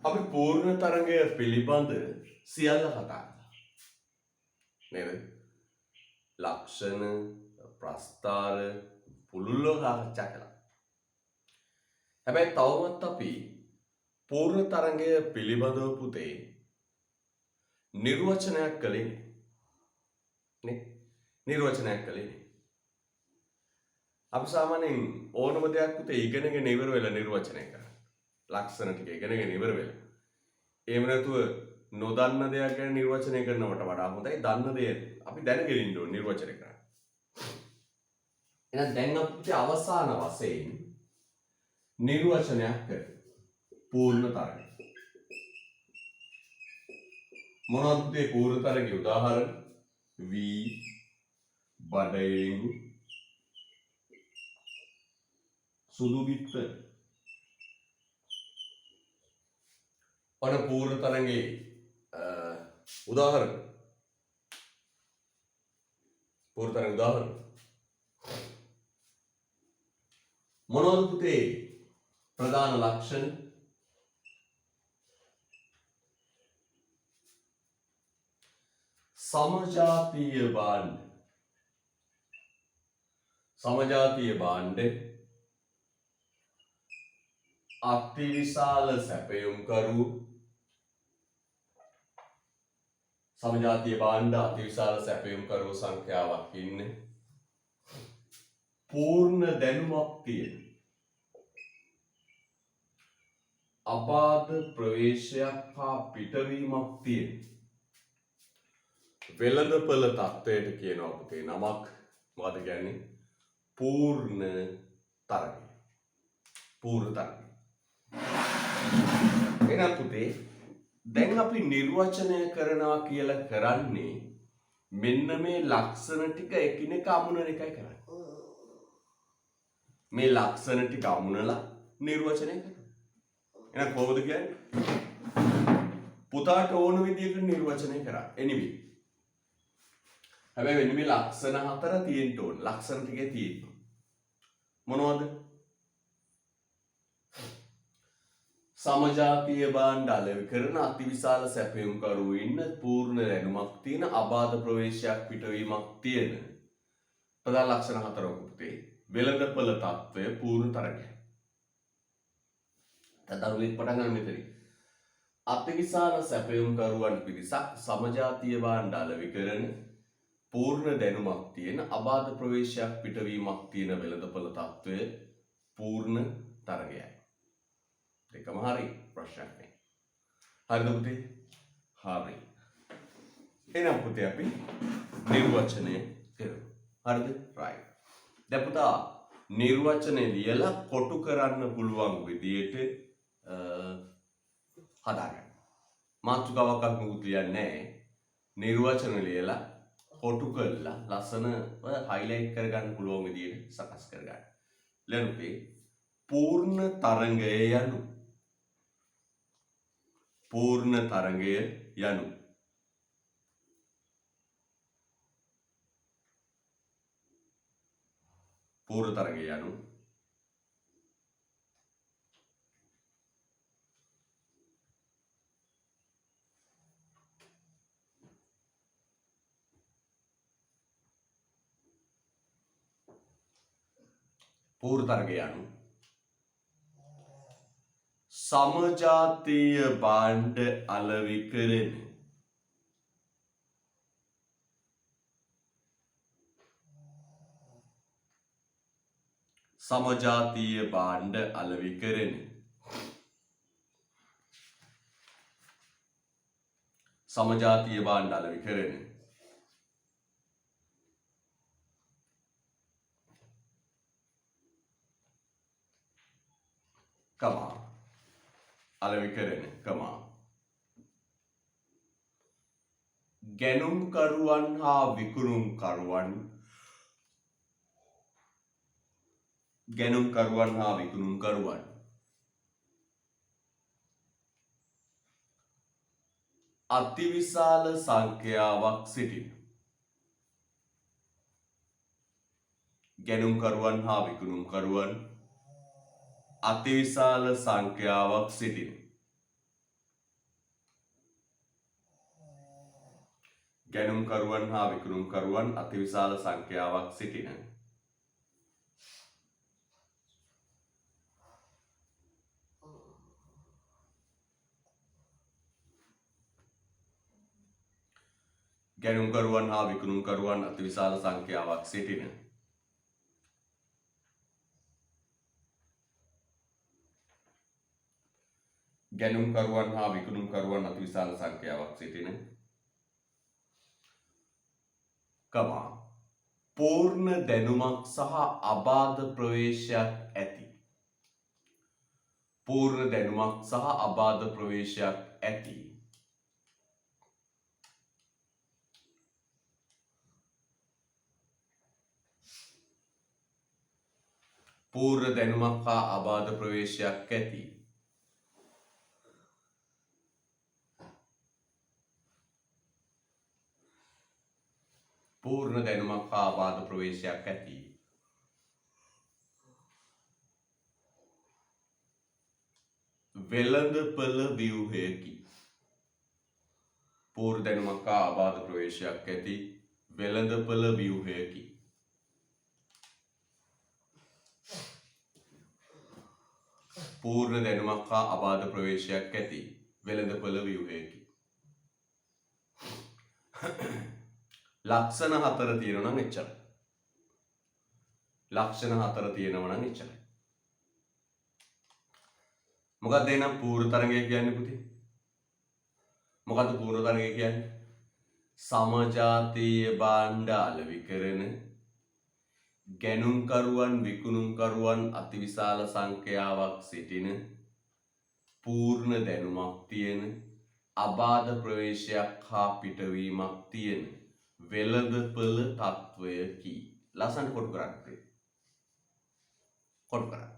අපි පූර්ණ තරඟය පිළිබඳ සියල්ල කතා කළා. නේද? ලක්ෂණ, ප්‍රස්ථාර පුළුල්ව සාකච්ඡා කළා. හැබැයි තවමත් අපි පූර්ණ තරඟය පිළිබඳව පුතේ නිර්වචනයක් කළේ නේ. නිර්වචනයක් කළේ නේ. අපි සාමාන්‍යයෙන් ඕනම දෙයක් පුතේ ඉගෙනගෙන ඉවර වෙලා නිර්වචනය කරනවා. ලක්ෂණ ටික ඉගෙනගෙන ඉවර වෙලා. එහෙම නැතුව නොදන්න දෙයක් ගැන නිර්වචනය කරනවට වඩා හොඳයි දන්න දේ අපි දැනගෙන ඉන්න ඕනේ නිර්වචනය කරන්න. එහෙනම් දැන් අපි අවසාන වශයෙන් නිර්වචනයක් කරමු. පූර්ණ තරඟ. මොනවද මේ පූර්ණ තරඟේ උදාහරණ? V බඩේඟු සුදු බිත්තර. ඔන්න පූර්ණ තරඟේ උදාහරණ. පූර්ණ තරඟ උදාහරණ. මොනවද පුතේ ප්‍රධාන ලක්ෂණ? समजातीय भांड. समजातीय भांड අතිවිශාල සැපයුම් කරු. समजातीय भांड අතිවිශාල සැපයුම් කරු සංඛ්‍යාවක් ඉන්නේ. පූර්ණ දැනුමක් තියෙන. අබාධ ප්‍රවේශයක් හා පිටවීමක් තියෙන. වෙළඳපළ තත්වයට කියනවා පුතේ නමක්. මොකද කියන්නේ? පූර්ණ තරඟය. පූර්ණ තරඟය. එහෙනම් පුතේ දැන් අපි නිර්වචනය කරනවා කියලා කරන්නේ මෙන්න මේ ලක්ෂණ ටික එකිනෙක අමුණන එකයි කරන්නේ. මේ ලක්ෂණ ටික අමුණලා නිර්වචනය කරනවා. එහෙනම් කොහොමද කියන්නේ? පුතාට ඕන විදිහට නිර්වචනය කරා. anyway හැබැයි මෙන්න මේ ලක්ෂණ හතර තියෙන්න ඕන. ලක්ෂණ ටිකේ තියෙන්න. මොනවද? समजातीय भांड අලෙවි කරන අතිවිශාල සැපයුම් කරු ඉන්න පූර්ණ දැනුමක් තියෙන අබාධ ප්‍රවේශයක් පිටවීමක් තියෙන ප්‍රධාන ලක්ෂණ හතරක් පුතේ. වෙළඳපළ තත්වය පූර්ණ තරගය. තදරුවෙක් පටන් ගන්න මෙතන. අතිවිශාල සැපයුම් කරුවන් පිරිසක් समजातीय भांड අලෙවි කරන පූර්ණ දැනුමක් තියෙන අබාධ ප්‍රවේශයක් පිටවීමක් තියෙන වෙළඳපළ තත්වය පූර්ණ තරගයයි. දෙකම හරි ප්‍රශ්නයක් නෑ. හරිද පුතේ? හරි. එහෙනම් පුතේ අපි නිර්වචනය කරමු. හරිද? right. දැන් පුතා නිර්වචනය ලියලා කොටු කරන්න පුළුවන් විදියට හදාගන්න. මාතෘකාවක් අහුමුත් ලියන්නේ නැහැ. නිර්වචන ලියලා කොටු කරලා ලස්සන highlight කරගන්න පුළුවන් විදියට සකස් කරගන්න. ඊළඟට පූර්ණ තරංගය යනු පූර්ණ තරංගය යනු පූර්ණ තරංගය යනු පූර්ණ තරංගය යනු समजातीय भांड අලෙවි කරන समजातीय भांड අලෙවි කරන समजातीय भांड අලෙවි කරන කමා අලෙවි කරන කමා ගැනුම් කරුවන් හා විකුණුම් කරුවන් ගැනුම් කරුවන් හා විකුණුම් කරුවන් අතිවිශාල සංඛ්‍යාවක් සිටින. ගැනුම් කරුවන් හා විකුණුම් කරුවන් අතිවිශාල සංඛ්‍යාවක් සිටින. ගැනුම්කරුවන් හා විකුණුම්කරුවන් අතිවිශාල සංඛ්‍යාවක් සිටින ගැනුම්කරුවන් හා විකුණුම්කරුවන් අතිවිශාල සංඛ්‍යාවක් සිටින ගැනුම්කරුවන් හා විකුණුම්කරුවන් අතිවිශාල සංඛ්‍යාවක් සිටින කමා පූර්ණ දැනුමක් සහ අබාධ ප්‍රවේශයක් ඇති පූර්ණ දැනුමක් සහ අබාධ ප්‍රවේශයක් ඇති පූර්ණ දැනුමක් හා අබාධ ප්‍රවේශයක් ඇති පූර්ණ දැනුමක් හා අබාධ ප්‍රවේශයක් ඇති වෙළඳපළ ව්‍යුහයකි පූර්ණ දැනුමක් හා අබාධ ප්‍රවේශයක් ඇති වෙළඳපළ ව්‍යුහයකි පූර්ණ දැනුමක් හා අබාධ ප්‍රවේශයක් ඇති වෙළඳපළ ව්‍යුහයකි ලක්ෂණ 4 තියෙනවා නම් එච්චරයි. ලක්ෂණ 4 තියෙනවා නම් එච්චරයි. මොකක්ද එහෙනම් පූර්ව තරංගය කියන්නේ පුතේ? මොකද්ද පූර්ව තරංගය කියන්නේ? සමජාතීය භාණ්ඩ අලෙවි කරන ගැනුම්කරුවන් විකුණුම්කරුවන් අතිවිශාල සංඛ්‍යාවක් සිටින පූර්ණ දැනුමක් තියෙන අබාධ ප්‍රවේශයක් හා පිටවීමක් තියෙන වෙළඳපළ තත්වයකි. ලස්සනට කොටු කරන්න. කොටු කරන්න.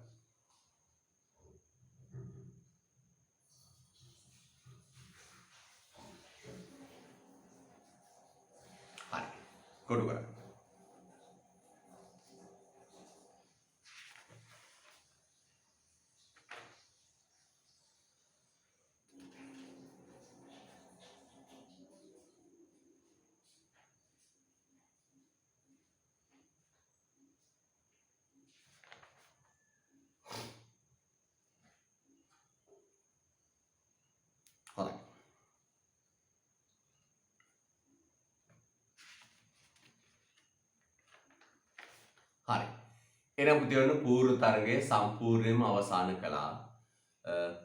හරි. කොටු කරන්න. හරි. හරි. එහෙනම් පුතේ පූර්ව තරගය සම්පූර්ණයෙන්ම අවසන් කළා.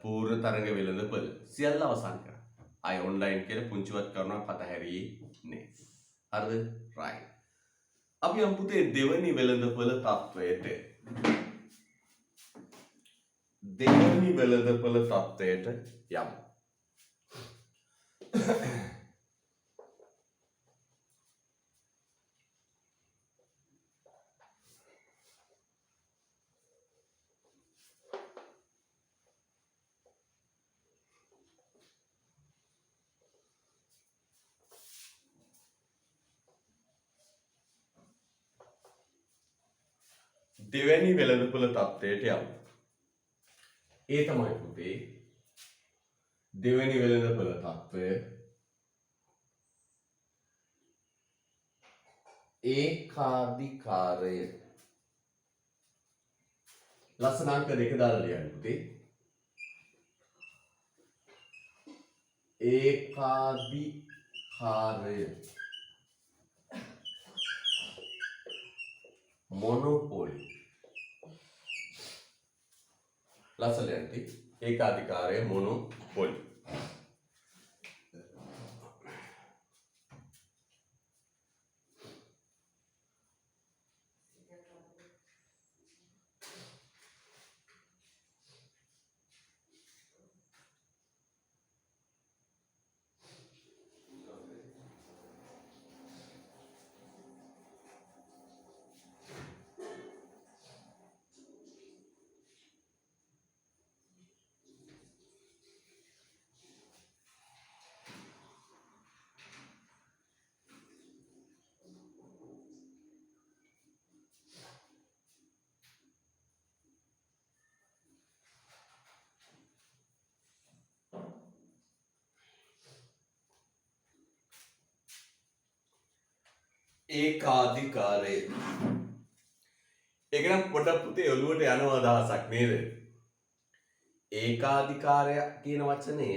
පූර්ව තරග වෙළඳපොළ සියල්ල අවසන් කරා. ආයි ඔන්ලයින් කියලා පුංචිවත් කරනවා කතා හැරියේ නෑ. හරිද? රයිට්. අපි යමු පුතේ දෙවනි වෙළඳපොළ තත්වයට. දෙවනි වෙළඳපොළ තත්වයට යමු. දෙවැනි වෙළඳපොළ තත්ත්වයට යමු. ඒ තමයි පුතේ දෙවැනි වෙළඳපොළ තත්ත්වය ඒකාධිකාරය. ලස්සන අංක දෙක දාලා ලියන්න පුතේ. ඒකාධිකාරය මොනොපොලි. ලස්සන ලියන්න. ඒකාධිකාරය මොනොපොලි. ඒකාධිකාරය. ඒක නම් පොඩක් පුතේ ඔළුවට යන අදහසක් නේද? ඒකාධිකාරය කියන වචනය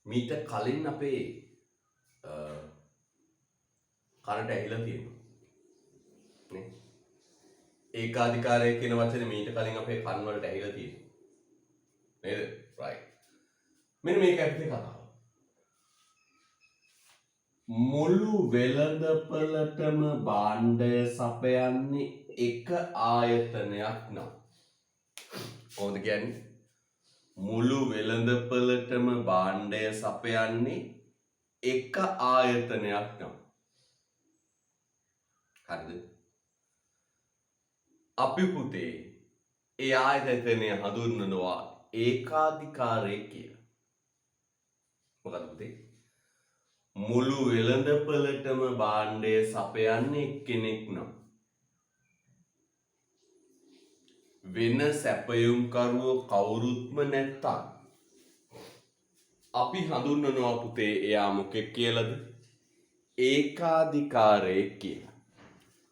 මීට කලින් අපේ කනට ඇහිලා තියෙනවා. නේ? ඒකාධිකාරය කියන වචනේ මීට කලින් අපේ කන් වලට ඇහිලා තියෙනවා. නේද? right. මෙන්න මේක ඇත්තේ කතාව. මුළු වෙළඳපළටම භාණ්ඩය සපයන්නේ එක ආයතනයක් නම්. කොහොමද කියන්නේ? මුළු වෙළඳපළටම භාණ්ඩය සපයන්නේ එක ආයතනයක් නම්. හරිද? අපි පුතේ ඒ ආයතනය හඳුන්වනවා ඒකාධිකාරය කියලා. මොකද පුතේ? මුළු වෙළඳපළටම භාණ්ඩය සපයන්නේ එක්කෙනෙක් නම්. වෙන සැපයුම්කරුවෝ කවුරුත්ම නැත්තම් අපි හඳුන්වනවා පුතේ එයා මොකෙක් කියලාද? ඒකාධිකාරයෙක් කියලා.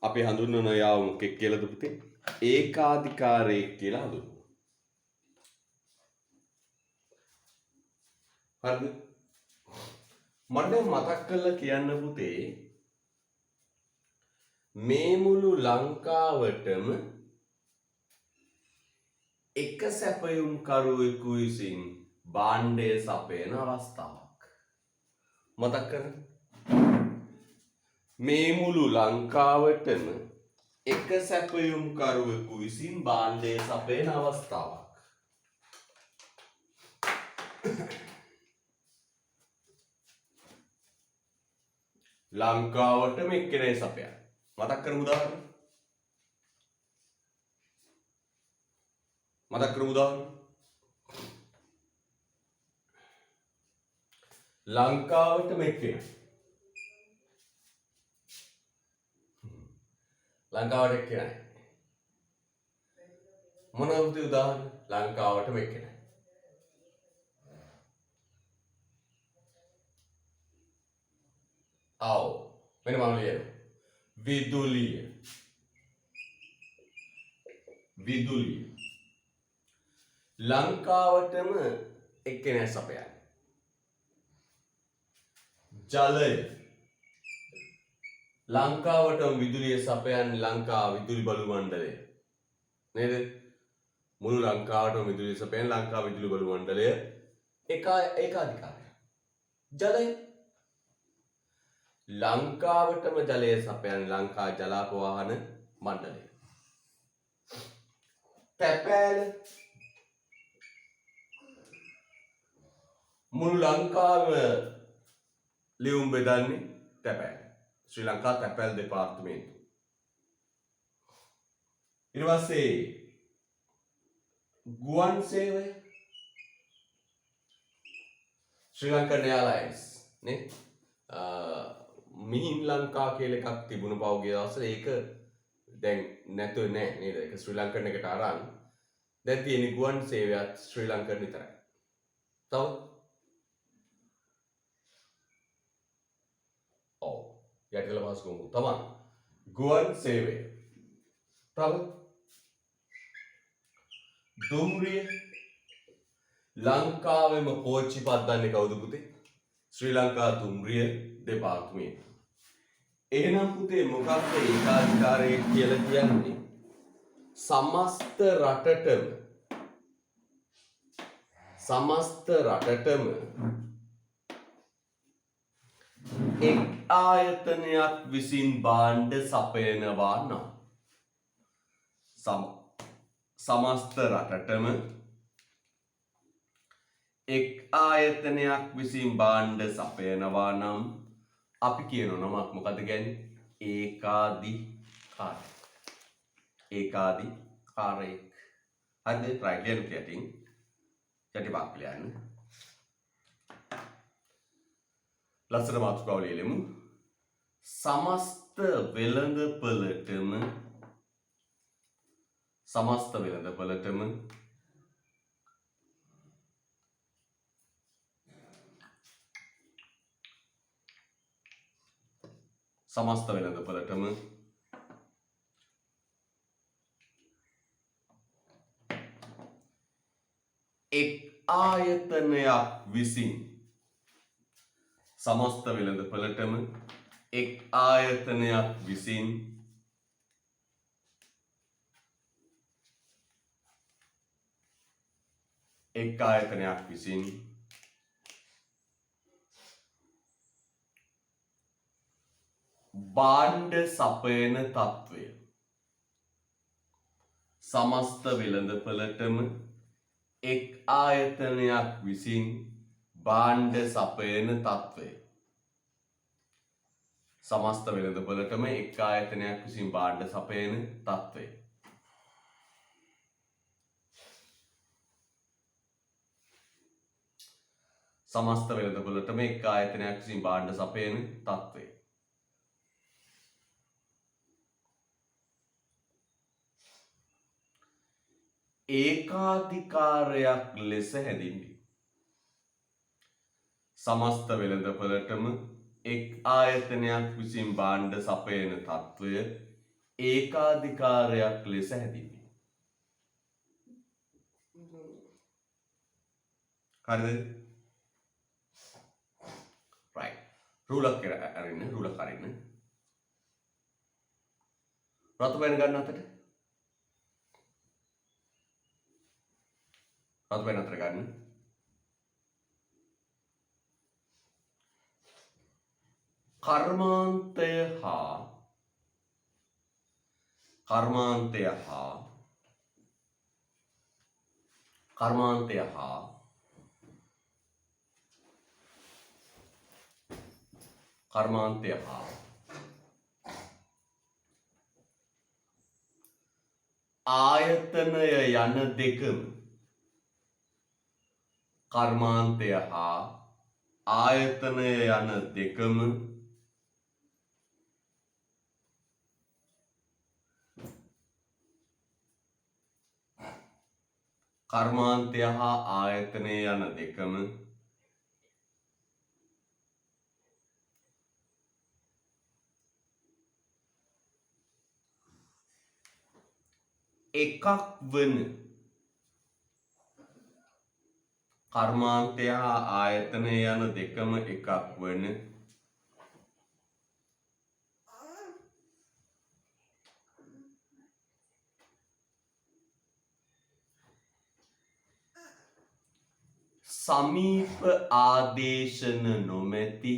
අපි හඳුන්වනවා එයා මොකෙක් කියලාද පුතේ? ඒකාධිකාරයෙක් කියලා හඳුන්වනවා. හරිද? මට මතක් කරලා කියන්න පුතේ මේ මුළු ලංකාවටම එක සැපයුම්කරුවෙකු විසින් භාණ්ඩය සපයන අවස්ථාවක්. මතක් කරගන්න. මේ මුළු ලංකාවටම එක සැපයුම්කරුවෙකු විසින් භාණ්ඩය සපයන අවස්ථාවක්. ලංකාවටම එක්කෙනෙක් සපයන. මතක් කරමු උදාහරණ. ලංකාවටම එක්කෙනෙක්. ලංකාවට එක්කෙනෙක්. මොනවද උදාහරණ? ලංකාවටම එක්කෙනෙක්. ආව් මෙන්න මම ලියනවා. විදුලිය. ලංකාවටම එක්කෙනෙක් සපයන්නේ. ජලය. ලංකාවටම විදුලිය සපයන්නේ ලංකා විදුලි බලු මණ්ඩලය. නේද? මුළු ලංකාවටම විදුලිය සපයන්නේ ලංකා විදුලි බලු මණ්ඩලය. ඒකාධිකාරය. ජලය. ලංකාවටම ජලය සපයන්නේ ලංකා ජලාපවාහන මණ්ඩලය. තැපෑල. මුළු ලංකාවම ලියුම් බෙදන්නේ තැපෑල. ශ්‍රී ලංකා තැපෑල් දෙපාර්තමේන්තුව. ඊට පස්සේ ගුවන් සේවය. ශ්‍රී ලංකන් එයාර්ලයින්ස් නේ මිහින් ලංකා කියලා එකක් තිබුණ පහුගිය දවස්වල ඒක දැන් නැතුව නෑ නේද? ඒක ශ්‍රී ලංකන් එකට අරන් දැන් තියෙන ගුවන් සේවයත් ශ්‍රී ලංකන් විතරයි. තව යටිකල පහසුකම් තමයි ගුවන් සේවය. තව දුම්රිය. ලංකාවෙම කෝච්චි පද්දන්නේ කවුද පුතේ? ශ්‍රී ලංකා දුම්රිය දෙපාර්තමේන්තුව. එහෙනම් පුතේ මොකක්ද ඒකාධිකාරය කියලා කියන්නේ? සමස්ත රටටම එක් ආයතනයක් විසින් භාණ්ඩ සපයනවා නම්. සමස්ත රටටම එක් ආයතනයක් විසින් භාණ්ඩ සපයනවා නම් අපි කියන නමක් මොකද කියන්නේ? ඒකාධිකාරයෙක්. හරිද? right ලියන්න කියටින්. යටිපත් ලියන්න. ලස්සන මාතෘකාව ලියලමු. සමස්ත වෙළඳපළටම සමස්ත වෙළඳපළටම එක් ආයතනයක් විසින් සමස්ත වෙළඳපළටම එක් ආයතනයක් විසින් එක් ආයතනයක් විසින් භාණ්ඩ සපයන තත්ත්වය සමස්ත වෙළඳපළටම එක් ආයතනයක් විසින් භාණ්ඩ සපයන තත්ත්වය සමස්ත වෙළඳපළටම එක් ආයතනයක් විසින් භාණ්ඩ සපයන තත්ත්වය සමස්ත වෙළඳපළටම එක් ආයතනයක් විසින් භාණ්ඩ සපයන තත්ත්වය ඒකාධිකාරයක් ලෙස හැඳින්වේ. සමස්ත වෙළඳපළටම එක් ආයතනයක් විසින් භාණ්ඩ සපයන තත්ත්වය ඒකාධිකාරයක් ලෙස හැඳින්වේ. හරිද? right. රූලක් අරින්න, රූලක් අරින්න. රතු පෙන් ගන්න අතට. රතු පෙන් අතට ගන්න. කර්මාන්තය හා ආයතනය යන දෙකම කර්මාන්තය හා ආයතනය යන දෙකම කර්මාන්තය හා ආයතනය යන දෙකම එකක් වන කර්මාන්තය හා ආයතනය යන දෙකම එකක් වන සමීප ආදේශන නොමැති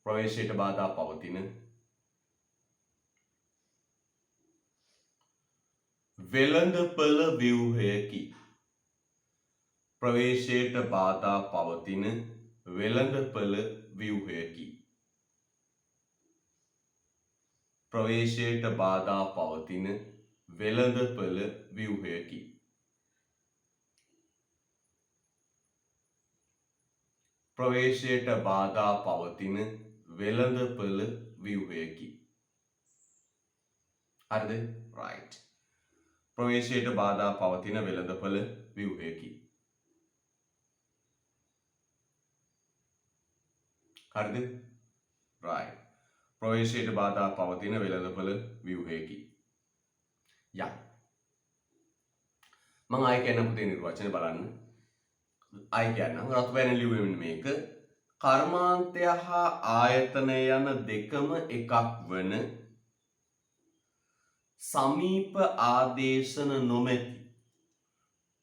ප්‍රවේශයට බාධා පවතින වෙළඳපළ ව්‍යුහයකි. ප්‍රවේශයට බාධා පවතින වෙළඳපළ ව්‍යුහයකි. ප්‍රවේශයට බාධා පවතින වෙළඳපළ ව්‍යුහයකි. ප්‍රවේශයට බාධා පවතින වෙළඳපළ ව්‍යුහයකි. හරිද? right. ප්‍රවේශයට බාධා පවතින වෙළඳපළ ව්‍යුහයකි. හරිද? right. ප්‍රවේශයට බාධා පවතින වෙළඳපළ ව්‍යුහයකි. යම්. මම ආයෙ කියන්න පුතේ නිර්වචන බලන්න. ආයෙ කියන්නම්. රතු පෑනෙන් ලියුවේ මේක. කර්මාන්තය හා ආයතනය යන දෙකම එකක් වන සමීප ආදේශන නොමැති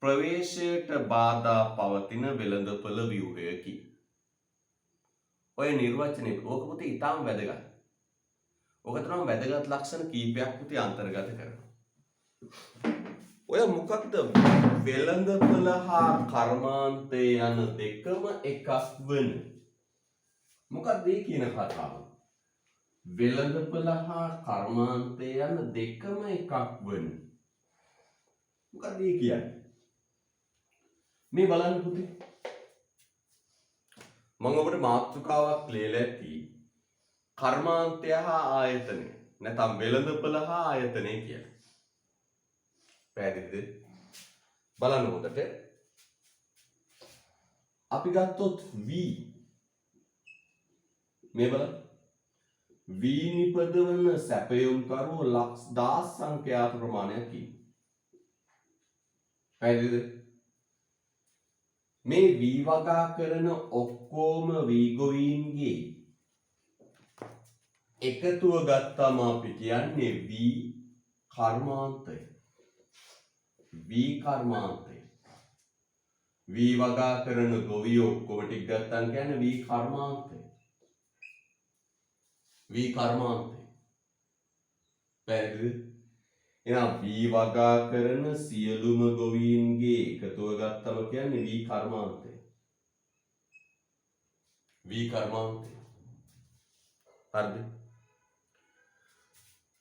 ප්‍රවේශයට බාධා පවතින වෙළඳපළ ව්‍යුහයකි. ඔය නිර්වචනේ ඕක පුතේ ඊටාම වැදගත්. ඕක තමයි වැදගත් ලක්ෂණ කීපයක් පුතේ අන්තර්ගත කරනවා. ඔය මොකක්ද වෙළඳපොළ හා කර්මාන්තය යන දෙකම එකක් වන මොකක්ද මේ කියන කතාව? වෙළඳපොළ හා කර්මාන්තය යන දෙකම එකක් වන මොකක්ද මේ කියන්නේ? මේ බලන්න පුතේ. මම ඔබට මාතෘකාවක් ලියලා ඇති කර්මාන්තය හා ආයතනය නැත්නම් වෙළඳපොළ හා ආයතනය කියලා. පැහැදිලිද? බලන්න හොඳට. අපි ගත්තොත් V මේ බලන්න. V නිපදවන සැපයුම්කරුවෝ ලක්ෂ 10 සංඛ්‍යාත ප්‍රමාණයක් ඉන්නේ. පැහැදිලිද? මේ V වගා කරන ඔක්කොම V ගොවීන්ගේ එකතුව ගත්තාම අපි කියන්නේ V කර්මාන්තය. V කර්මාන්තය. V වගා කරන ගොවියෝ ඔක්කොම ටික ගත්තාම කියන්නේ V කර්මාන්තය. V කර්මාන්තය. පැහැදිලිද? එහෙනම් V වගා කරන සියලුම ගොවීන්ගේ එකතුව ගත්තම කියන්නේ V කර්මාන්තය. V කර්මාන්තය. හරිද?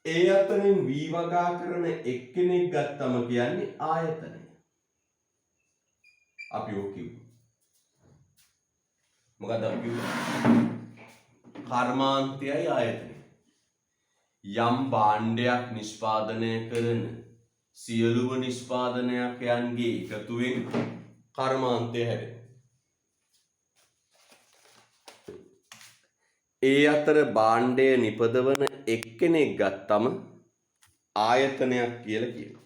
ඒ අතරින් V වගා කරන එක්කෙනෙක් ගත්තම කියන්නේ ආයතනය. අපි ඔක කිව්වා. මොකද අපි කිව්වේ? කර්මාන්තයයි ආයතනය. යම් භාණ්ඩයක් නිෂ්පාදනය කරන සියලුම නිෂ්පාදනයන්ගේ එකතුවෙන් කර්මාන්තය හැදෙනවා. ඒ අතර භාණ්ඩය නිපදවන එක්කෙනෙක් ගත්තම ආයතනයක් කියලා කියනවා.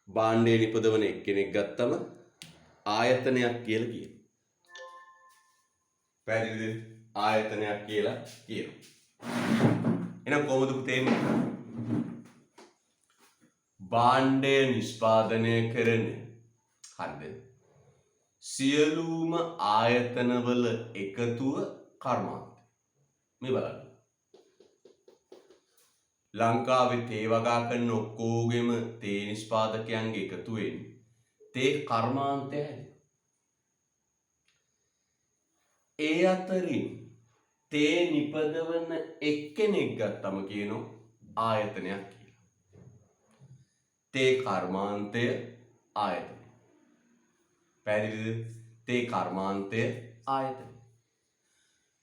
භාණ්ඩය නිපදවන එක්කෙනෙක් ගත්තම ආයතනයක් කියලා කියනවා. පැහැදිලිද? ආයතනයක් කියලා කියනවා. එහෙනම් කොහොමද පුතේ භාණ්ඩය නිෂ්පාදනය කරන හරිද? සියලුම ආයතනවල එකතුව කර්මාන්තය. මේ බලන්න. ලංකාවේ තේ වගා කරන ඔක්කොගෙම තේ නිෂ්පාදකයන්ගේ එකතුවෙන් තේ කර්මාන්තය හැදෙනවා. ඒ අතරින් තේ නිපදවන එක්කෙනෙක් ගත්තම කියනවා ආයතනයක් කියලා. තේ කර්මාන්තය ආයතනය. පැහැදිලිද? තේ කර්මාන්තය ආයතනය.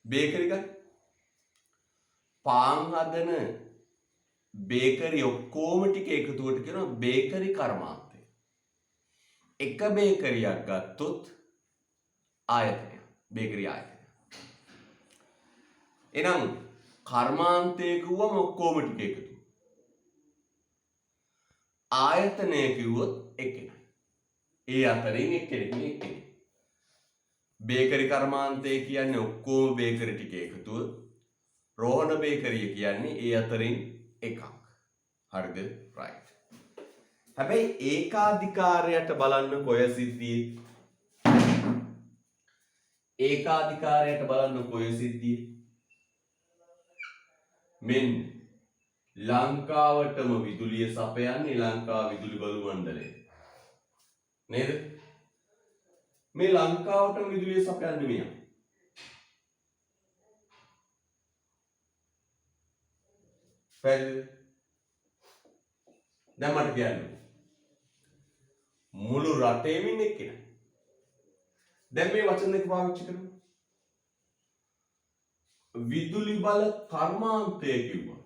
බේකරි ගන්න. පාන් හදන බේකරි ඔක්කොම ටික එකතුවට කියනවා බේකරි කර්මාන්තය. එක බේකරියක් ගත්තොත් ආයතනය. බේකරි ආයතනය. එහෙනම් කර්මාන්තය කිව්වම ඔක්කොම ටික එකතු. ආයතනය කිව්වොත් එක්කෙනයි. ඒ අතරින් එක්කෙනෙක්. බේකරි කර්මාන්තය කියන්නේ ඔක්කොම බේකරි ටික එකතුව. රෝහණ බේකරිය කියන්නේ ඒ අතරින් එකක්. හරිද? රයිට්. හැබැයි ඒකාධිකාරයට බලන්න කොය සිද්ධියේ? ඒකාධිකාරයට බලන්න කොය සිද්ධියේ? මෙන්න ලංකාවටම විදුලිය සපයන්නේ ලංකා විදුලි බලු මණ්ඩලය. නේද? මේ ලංකාවටම විදුලිය සපයන්නේ මෙයා. පැහැදිලිද? දැන් මට කියන්න. මුළු රටේම ඉන්න එක්කෙනා. දැන් මේ වචන දෙක පාවිච්චි කරමු. විදුලි බල කර්මාන්තය කිව්වා.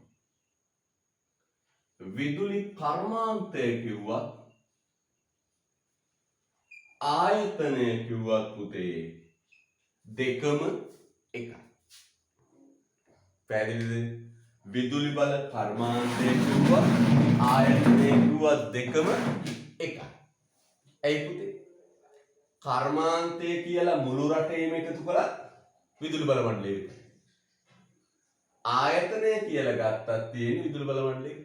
විදුලි කර්මාන්තය කිව්වත් ආයතනය කිව්වත් පුතේ දෙකම එකයි. පැහැදිලිද? විදුලි බල කර්මාන්තය කිව්වත් ආයතනය කිව්වත් දෙකම එකයි. ඇයි පුතේ? කර්මාන්තය කියලා මුළු රටේම එකතු කළා විදුලි බල මණ්ඩලය විතරයි. ආයතනය කියලා ගත්තත් තියෙන විදුලි බල මණ්ඩලය.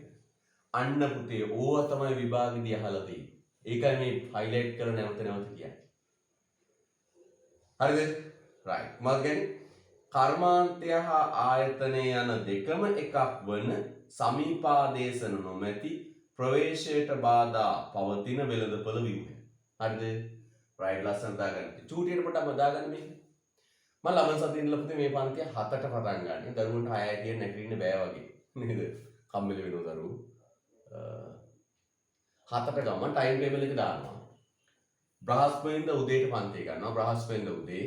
අන්න පුතේ ඕවා තමයි විභාගෙදී අහලා තියෙන්නේ. ඒකයි මේ හයිලයිට් කරලා නැවත කියන්නේ. හරිද? රයිට්. මම කියන්නේ කර්මාන්තය හා ආයතනය යන දෙකම එකක් වන සමීපාදේශන නොමැති ප්‍රවේශයට බාධා පවතින වෙළඳපොළ ව්‍යුහය. හරිද? රයිට් ලස්සන දාගන්න. චූටියට පොඩ්ඩක් බදාගන්න මේක. මම ළමන සතියේ ඉඳලා පුතේ මේ පන්තිය 7ට පටන් ගන්න. දරුවන්ට 6යි තියෙන නැගිටින්න බෑ වගේ. නේද? කම්මැලි වෙනවා දරුවෝ. 7ට ගමන් ටයිම් ටේබල් එක දානවා. බ්‍රහස්පතින්දා උදේට පන්තිය ගන්නවා. බ්‍රහස්පතින්දා උදේ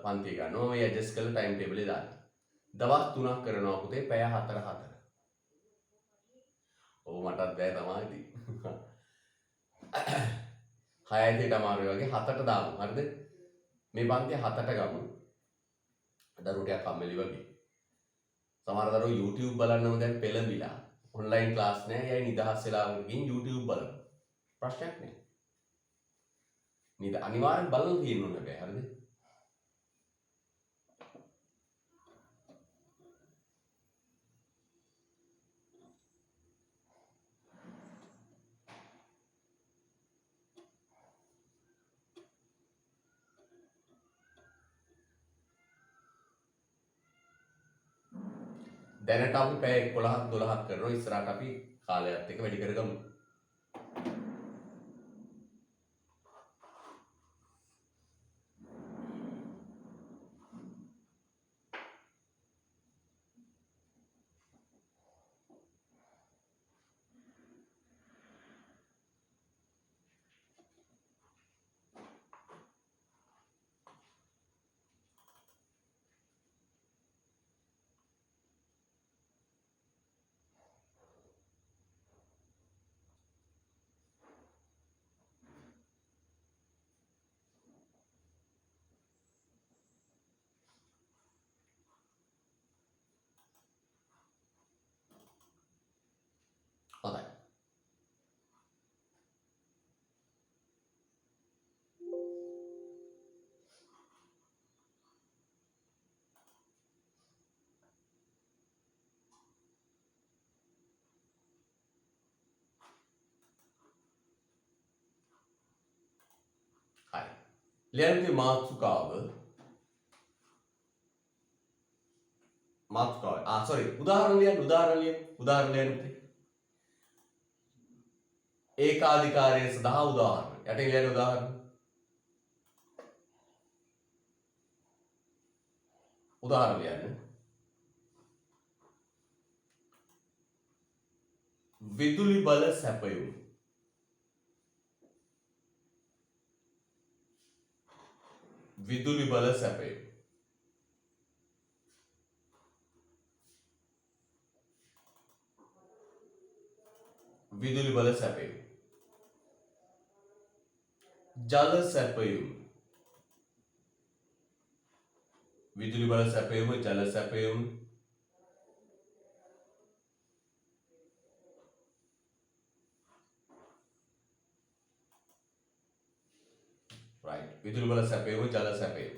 පන්තිය ගන්නවා. මේ ඇඩ්ජස්ට් කරලා ටයිම් ටේබල් එක දානවා. දවස් 3ක් කරනවා පුතේ පැය 4. ඔව් මටත් බෑ තමයි ඉතින්. 6යි දෙයට අමාරුයි වගේ 7ට දාමු. හරිද? මේ පන්තිය 7ට ගමු. දරුවෝ ටිකක් කම්මැලි වගේ. සමහර දරුවෝ YouTube බලන්නම දැන් පෙළඹිලා. ඔන්ලයින් ක්ලාස් නෑ. යයි නිදහස් වෙලා ගිහින් YouTube බලනවා. ප්‍රශ්නයක් නෑ. නේද? අනිවාර්යෙන් බලන්න තියෙන්න ඕනේ බෑ. හරිද? දැනට අපි පැය 11ක් 12ක් කරනවා. ඉස්සරහට අපි කාලයත් එක්ක වැඩි කරගමු. හොඳයි. හරි. ලියන්නේ මාතෘකාව. sorry. උදාහරණ ලියන්න. උදාහරණ ලියන්න පුතේ. ඒකාධිකාරය සඳහා උදාහරණ. යටින් ලියන්න උදාහරණ. උදාහරණ ලියන්න. විදුලි බල සැපයුම්. විදුලි බල සැපයුම්. විදුලි බල සැපයුම්. ජල සැපයුම්. විදුලි බල සැපයුම ජල සැපයුම. right. විදුලි බල සැපයුම ජල සැපයුම.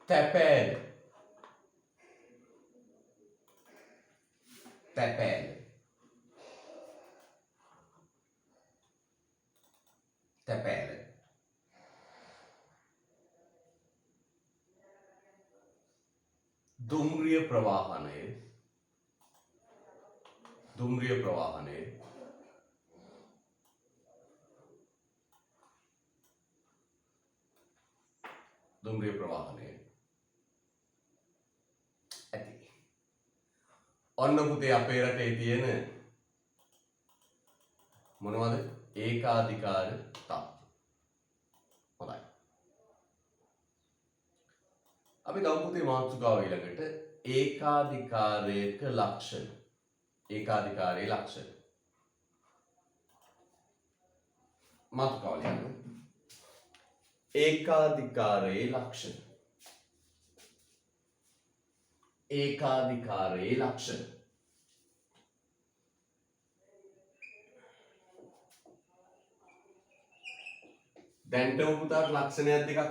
තැපෑල. තැපෑල. තැපෑල. දුම්රිය ප්‍රවාහනය. දුම්රිය ප්‍රවාහනය. දුම්රිය ප්‍රවාහනය. ඇති. ඔන්න පුතේ අපේ රටේ තියෙන මොනවද? ඒකාධිකාර තත්ත්ව. හොඳයි. අපි ගමු පුතේ මාතෘකාව ඊළඟට ඒකාධිකාරයක ලක්ෂණ. ඒකාධිකාරයේ ලක්ෂණ. මාතෘකාව ලියන්න. ඒකාධිකාරයේ ලක්ෂණ. ඒකාධිකාරයේ ලක්ෂණ. දැන්ටම පුතාට ලක්ෂණයක් දෙකක්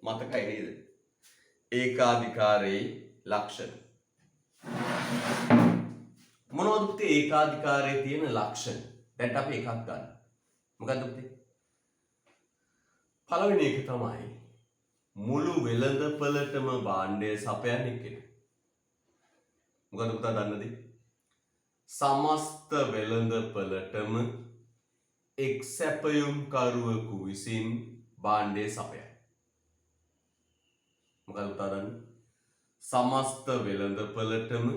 මතකයි නේද? ඒකාධිකාරයේ ලක්ෂණ. මොනවද පුතේ ඒකාධිකාරයේ තියෙන ලක්ෂණ? දැන් අපි එකක් ගන්න. මොකද්ද පුතේ? පළවෙනි එක තමයි මුළු වෙළඳපළටම භාණ්ඩය සපයන්නේ කෙනෙක්. මොකද පුතා දන්නද? සමස්ත වෙළඳපළටම එක් සැපයුම්කරුවෙකු විසින් භාණ්ඩය සපයයි. මොකද පුතා දන්නේ? සමස්ත වෙළඳපළටම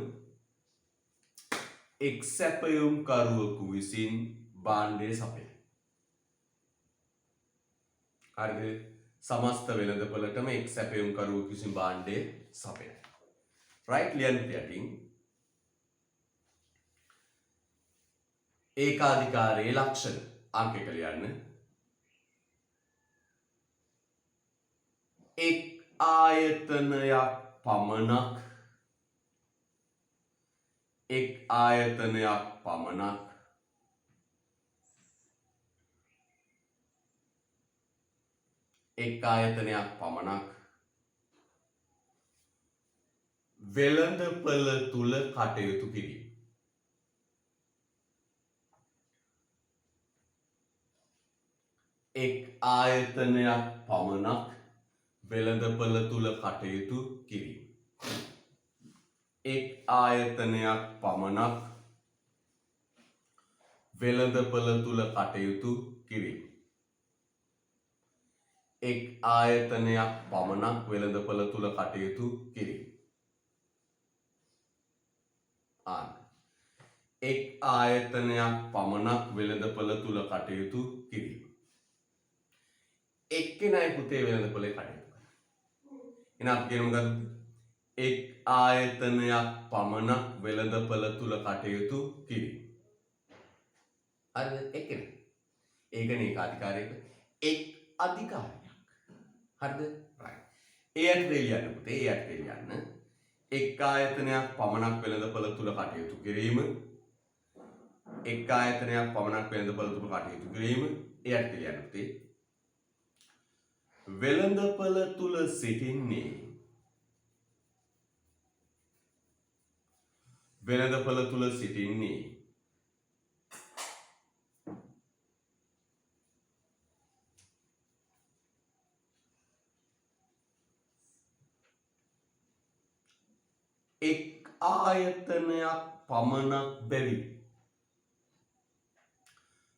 එක් සැපයුම්කරුවෙකු විසින් භාණ්ඩය සපයයි. හරිද? සමස්ත වෙළඳපළටම එක් සැපයුම්කරුවෙකු විසින් භාණ්ඩය සපයයි. right ලියන්න යටින් ඒකාධිකාරයේ ලක්ෂණ අංක 1 ලියන්න. එක් ආයතනයක් පමණක් එක් ආයතනයක් පමණක් එක් ආයතනයක් පමණක් වෙළඳපළ තුල කටයුතු කිරීම. එක් ආයතනයක් පමණක් වෙළඳපළ තුල කටයුතු කිරීම. එක් ආයතනයක් පමණක් වෙළඳපළ තුල කටයුතු කිරීම. එක් ආයතනයක් පමණක් වෙළඳපළ තුල කටයුතු කිරීම. එක් ආයතනයක් පමණක් වෙළඳපළ තුල කටයුතු කිරීම. එක්කෙනයි පුතේ වෙළඳපොලේ කටයුතු කරන්නේ. එහෙනම් අපි කියමු මොකද්ද? එක් ආයතනයක් පමණක් වෙළඳපළ තුල කටයුතු කිරීම. හරිද? එක්කෙනෙක්. ඒකනේ ඒකාධිකාරයක එක් අධිකාරියක්. හරිද? right. ඒ යටතේ ලියන්න පුතේ. ඒ යටතේ ලියන්න. එක් ආයතනයක් පමණක් වෙළඳපළ තුල කටයුතු කිරීම. එක් ආයතනයක් පමණක් වෙළඳපළ තුල කටයුතු කිරීම. ඒ යටතේ ලියන්න පුතේ. වෙළඳපළ තුල සිටින්නේ වෙළඳපළ තුල සිටින්නේ එක් ආයතනයක් පමණක් බැරි.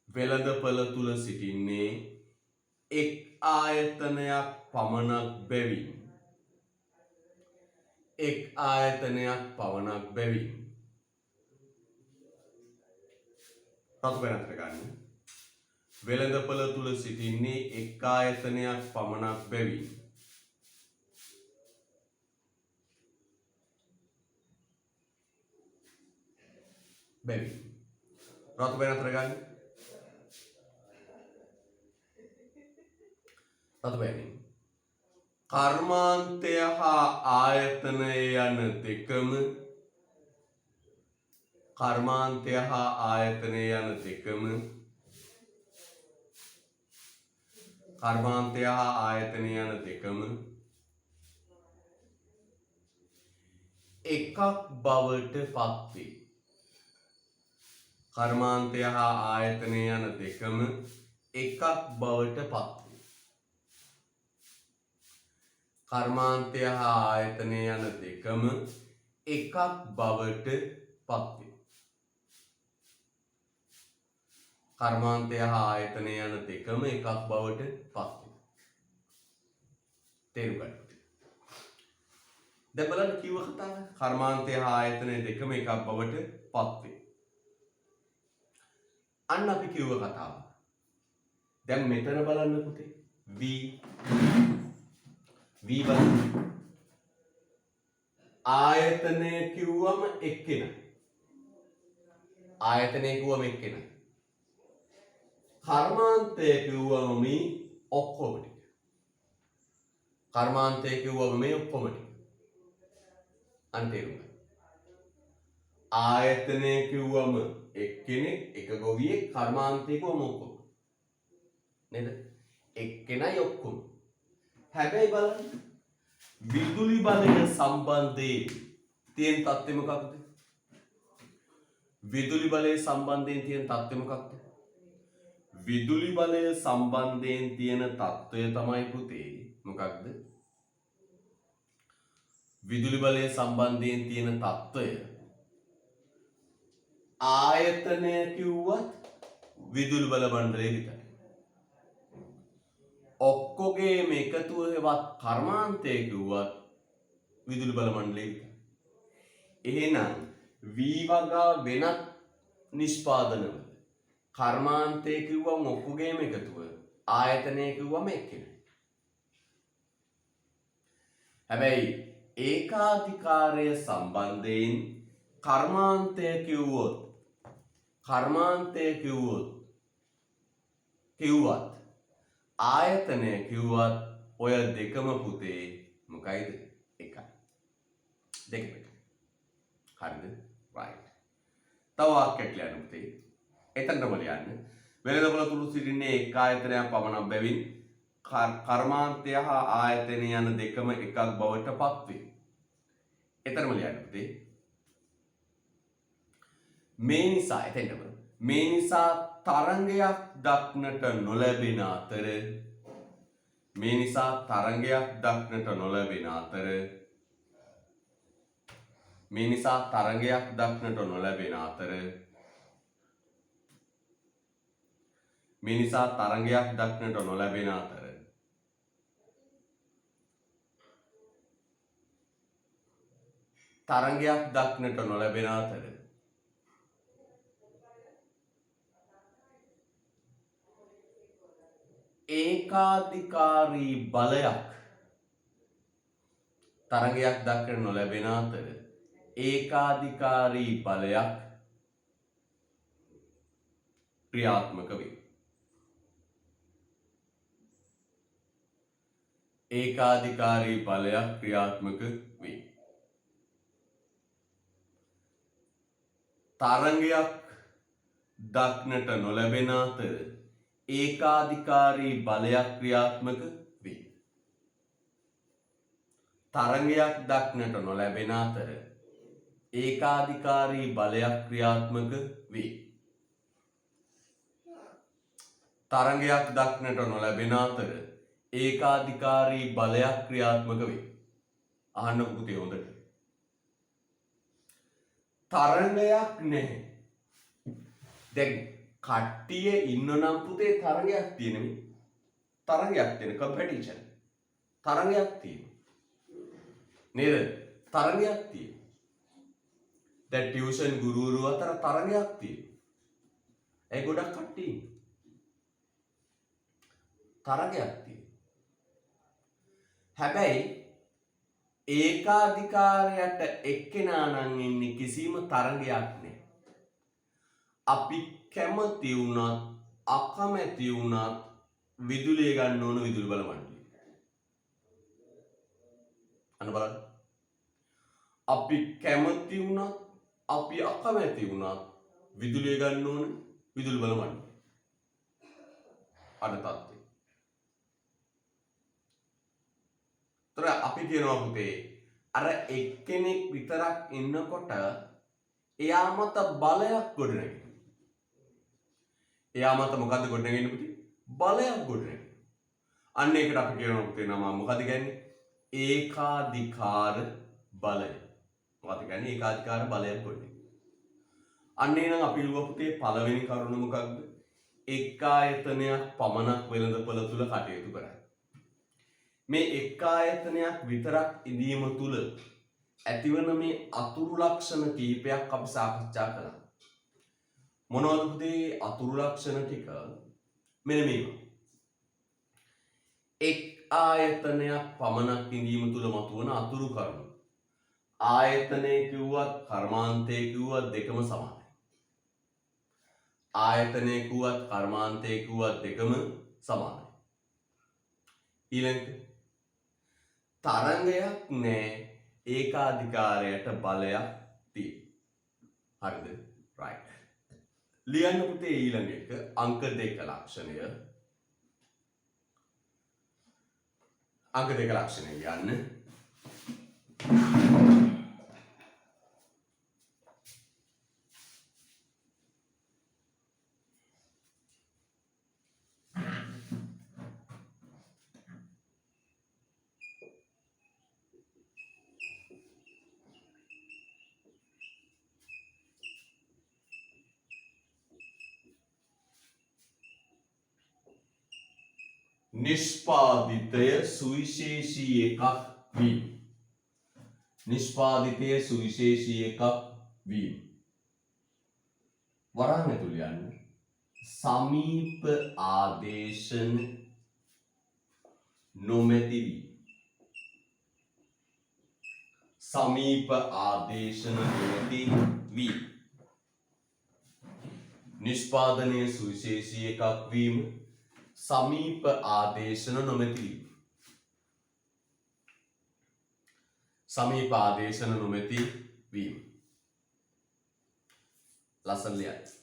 වෙළඳපළ තුල සිටින්නේ එක් ආයතනයක් පමණක් බැවින්. එක් ආයතනයක් පමණක් බැවින්. රතු වෙනත් ගන්න. වෙළඳපළ තුල සිටින්නේ එක් ආයතනයක් පමණක් බැවින්. බැවින්. රතු වෙනත් ගන්න. අතපැනින් කර්මාන්තය හා ආයතනය යන දෙකම කර්මාන්තය හා ආයතනය යන දෙකම කර්මාන්තය හා ආයතනය යන දෙකම එකක් බවට පත්වේ. කර්මාන්තය හා ආයතනය යන දෙකම එකක් බවට පත්වේ. කර්මාන්තය හා ආයතනය යන දෙකම එකක් බවට පත්වේ. කර්මාන්තය හා ආයතනය යන දෙකම එකක් බවට පත්වේ. තේරුම් ගන්න. දැන් බලන්න කිව්ව කතාව කර්මාන්තය හා ආයතනය දෙකම එකක් බවට පත්වේ. අන්න අපි කිව්ව කතාව. දැන් මෙතන බලන්න පුතේ V බලන්න. ආයතනය කිව්වම එක්කෙනයි. ආයතනය කිව්වම එක්කෙනයි. කර්මාන්තය කිව්වම මේ ඔක්කොම ටික. කර්මාන්තය කිව්වම මේ ඔක්කොම ටික. අන්න තේරුම් ගන්න. ආයතනය කිව්වම එක්කෙනෙක් එක ගොවියෙක් කර්මාන්තය කිව්වම ඔක්කොම. නේද? එක්කෙනයි ඔක්කොම. හැබැයි බලන්න විදුලි බලය සම්බන්ධයෙන් තියෙන තත්ත්වය මොකක්ද? විදුලි බලය සම්බන්ධයෙන් තියෙන තත්ත්වය මොකක්ද? විදුලි බලය සම්බන්ධයෙන් තියෙන තත්ත්වය තමයි පුතේ මොකක්ද? විදුලි බලය සම්බන්ධයෙන් තියෙන తত্ত্বය ආයතනය කිව්වත් විදුලි බල මණ්ඩලය විතරයි. ඔක්කොගේම එකතුව හෙවත් කර්මාන්තය කිව්වත් විදුලි බල මණ්ඩලය විතරයි. එහෙනම් වී වගා වෙනත් නිෂ්පාදනවල කර්මාන්තය කිව්වම ඔක්කොගේම එකතුව ආයතනය කිව්වම එක්කෙනෙක්. හැබැයි ඒකාධිකාරය සම්බන්ධයෙන් කර්මාන්තය කිව්වොත් ආයතනය කිව්වත් ඔය දෙකම පුතේ මොකයිද? එකයි. දෙකම එකයි. හරිද? right. තව වාක්‍යයක් ලියන්න පුතේ. එතනටම ලියන්න. වෙළඳපොළ තුරු සිටින්නේ එක් ආයතනයක් පමණක් බැවින් කර්මාන්තය හා ආයතනය යන දෙකම එකක් බවට පත්වේ. එතනම ලියන්න පුතේ. මේ නිසා තරංගයක් දක්නට නොලැබෙන අතර ඒකාධිකාරී බලයක් ක්‍රියාත්මක වේ. තරංගයක් දක්නට නොලැබෙන අතර ඒකාධිකාරී බලයක් ක්‍රියාත්මක වේ. තරංගයක් දක්නට නොලැබෙන අතර ඒකාධිකාරී බලයක් ක්‍රියාත්මක වේ. තරංගයක් දක්නට නොලැබෙන අතර ඒකාධිකාරී බලයක් ක්‍රියාත්මක වේ. අහන්න පුතේ හොඳට. තරංගයක් නැහැ. දැන් කට්ටිය ඉන්නනම් පුතේ තරංගයක් තියෙනනේ. තරංගයක් තියෙන කම්පිටිෂන්. තරංගයක් තියෙන. නේද? තරංගයක් තියෙන. දැන් ටියුෂන් ගුරුවරු අතර තරංගයක් තියෙන. ඒ ගොඩක් කට්ටිය ඉන්නේ. තරගයක් තියෙන. හැබැයි ඒකාධිකාරයට එක්කෙනා නම් ඉන්නේ කිසිම තරගයක් නැහැ. අපි කැමති වුණත් අකමැති වුණත් විදුලිය ගන්න ඕන විදුලි බල මණ්ඩලය. අන්න බලන්න. අපි කැමති වුණත් අපි අකමැති වුණත් විදුලිය ගන්න ඕන විදුලි බල මණ්ඩලය. අන්න තත්ත්වය. තොර අපි කියනවා පුතේ අර එක්කෙනෙක් විතරක් ඉන්නකොට එයා මත බලයක් ගොඩනැගෙනවා. එයා මත මොකද්ද ගොඩනැගෙන්නේ පුතේ? බලයක් ගොඩනැගෙනවා. අන්න ඒකට අපි කියනවා පුතේ නම මොකද්ද කියන්නේ? ඒකාධිකාර බලය. මොකද්ද කියන්නේ? ඒකාධිකාර බලයක් ගොඩනැගෙනවා. අන්න එහෙනම් අපි ලියුවා පුතේ පළවෙනි කරුණ මොකක්ද? එක් ආයතනයක් පමණක් වෙළඳපොළ තුල කටයුතු කරයි. මේ එක් ආයතනයක් විතරක් ඉදීම තුල ඇතිවන මේ අතුරු ලක්ෂණ කීපයක් අපි සාකච්ඡා කළා. මොනවද පුතේ අතුරු ලක්ෂණ ටික? මෙන්න මේවා. එක් ආයතනයක් පමණක් ඉදීම තුල මතුවන අතුරු කරුණු. ආයතනය කිව්වත් කර්මාන්තය කිව්වත් දෙකම සමානයි. ආයතනය කිව්වත් කර්මාන්තය කිව්වත් දෙකම සමානයි. ඊළඟට තරංගයක් නෑ ඒකාධිකාරයට බලයක් තියෙන. හරිද? right. ලියන්න පුතේ ඊළඟ එක අංක 2 ලක්ෂණය. අංක 2 ලක්ෂණය ලියන්න. නිෂ්පාදිතය සුවිශේෂී එකක් වීම. නිෂ්පාදිතය සුවිශේෂී එකක් වීම. වරහන් ඇතුළේ යන්න. සමීප ආදේශන නොමැති වීම. සමීප ආදේශන නොමැති වීම. නිෂ්පාදනය සුවිශේෂී එකක් වීම. සමීප ආදේශන නොමැති වීම. සමීප ආදේශන නොමැති වීම. ලස්සන ලියන්න.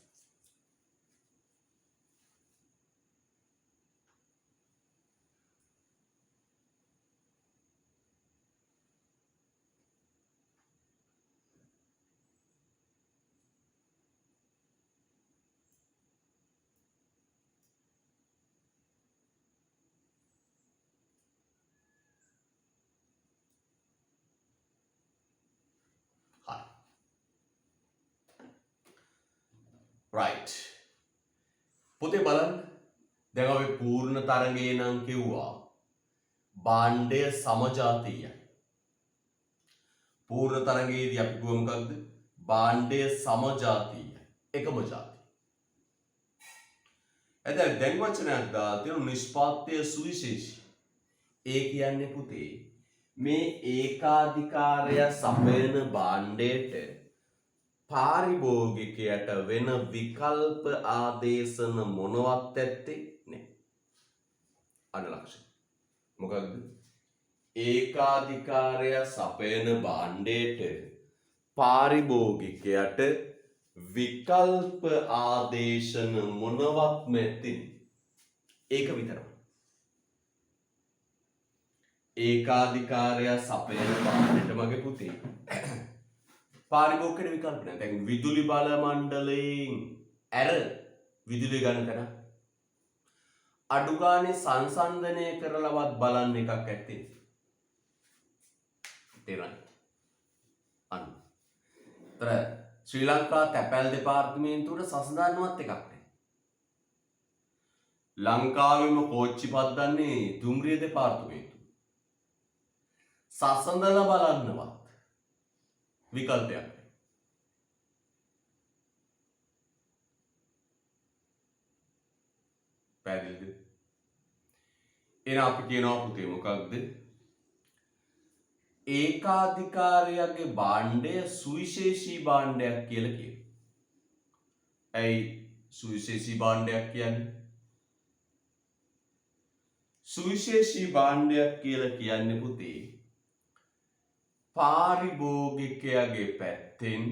right පුතේ බලන්න දැන් අපි පූර්ණ තරංගයේ නම් කිව්වා භාණ්ඩය සමජාතීයයි. පූර්ණ තරංගයේදී අපි කිව්ව මොකක්ද? භාණ්ඩය සමජාතීයයි. එකම ජාතිය. එතන දැන් වචනයක් දාලා තියෙන නිෂ්පාත්‍ය සුවිශේෂී. ඒ කියන්නේ පුතේ මේ ඒකාධිකාරය සපයන භාණ්ඩයට පාරිභෝගිකයට වෙන විකල්ප ආදේශන මොනවත් ඇත්තේ නැහැ. අන්න ලක්ෂණ. මොකක්ද? ඒකාධිකාරය සපයන භාණ්ඩයට පාරිභෝගිකයට විකල්ප ආදේශන මොනවත් නැති. ඒක විතරයි. ඒකාධිකාරය සපයන භාණ්ඩයට මගේ පුතේ පාරිභෝගිකයට විකල්ප නැහැ. දැන් විදුලි බල මණ්ඩලයෙන් ඇර විදුලි ගන්න තැන අඩු ගානේ සංසන්දනය කරලවත් බලන්න එකක් ඇත්තේ. තේරෙනවද? අන්න. ତර ශ්‍රී ලංකා තැපැල් දෙපාර්තමේන්තුවට සසඳන්නවත් එකක් නැහැ. ලංකාවෙම කෝච්චි පද්දන්නේ දුම්රිය දෙපාර්තමේන්තුව. සසඳලා බලන්නවත් විකල්පයක්. පැහැදිලිද? එහෙනම් අපි කියනවා පුතේ මොකක්ද? ඒකාධිකාරයගේ භාණ්ඩය සුවිශේෂී භාණ්ඩයක් කියලා කියනවා. ඇයි සුවිශේෂී භාණ්ඩයක් කියන්නේ? සුවිශේෂී භාණ්ඩයක් කියලා කියන්නේ පුතේ පාරිභෝගිකයාගේ පැත්තෙන්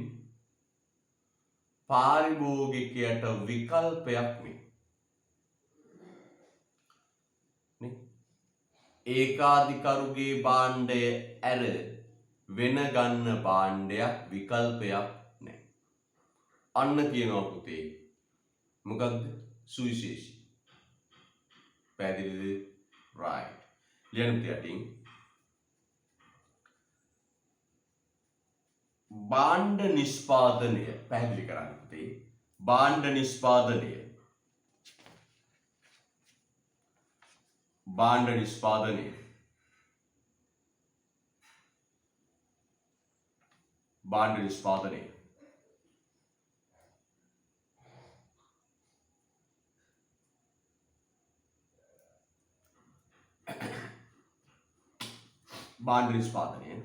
පාරිභෝගිකයට විකල්පයක් නේ. ඒකාධිකරුගේ භාණ්ඩය ඇර වෙන ගන්න භාණ්ඩයක් විකල්පයක් නැහැ. අන්න කියනවා පුතේ මොකක්ද? සුවිශේෂී. පැහැදිලිද? right. ලියන්න පුතේ. භාණ්ඩ නිෂ්පාදනය පැහැදිලි කරන්න පුතේ. භාණ්ඩ නිෂ්පාදනය. භාණ්ඩ නිෂ්පාදනය. භාණ්ඩ නිෂ්පාදනය. භාණ්ඩ නිෂ්පාදනය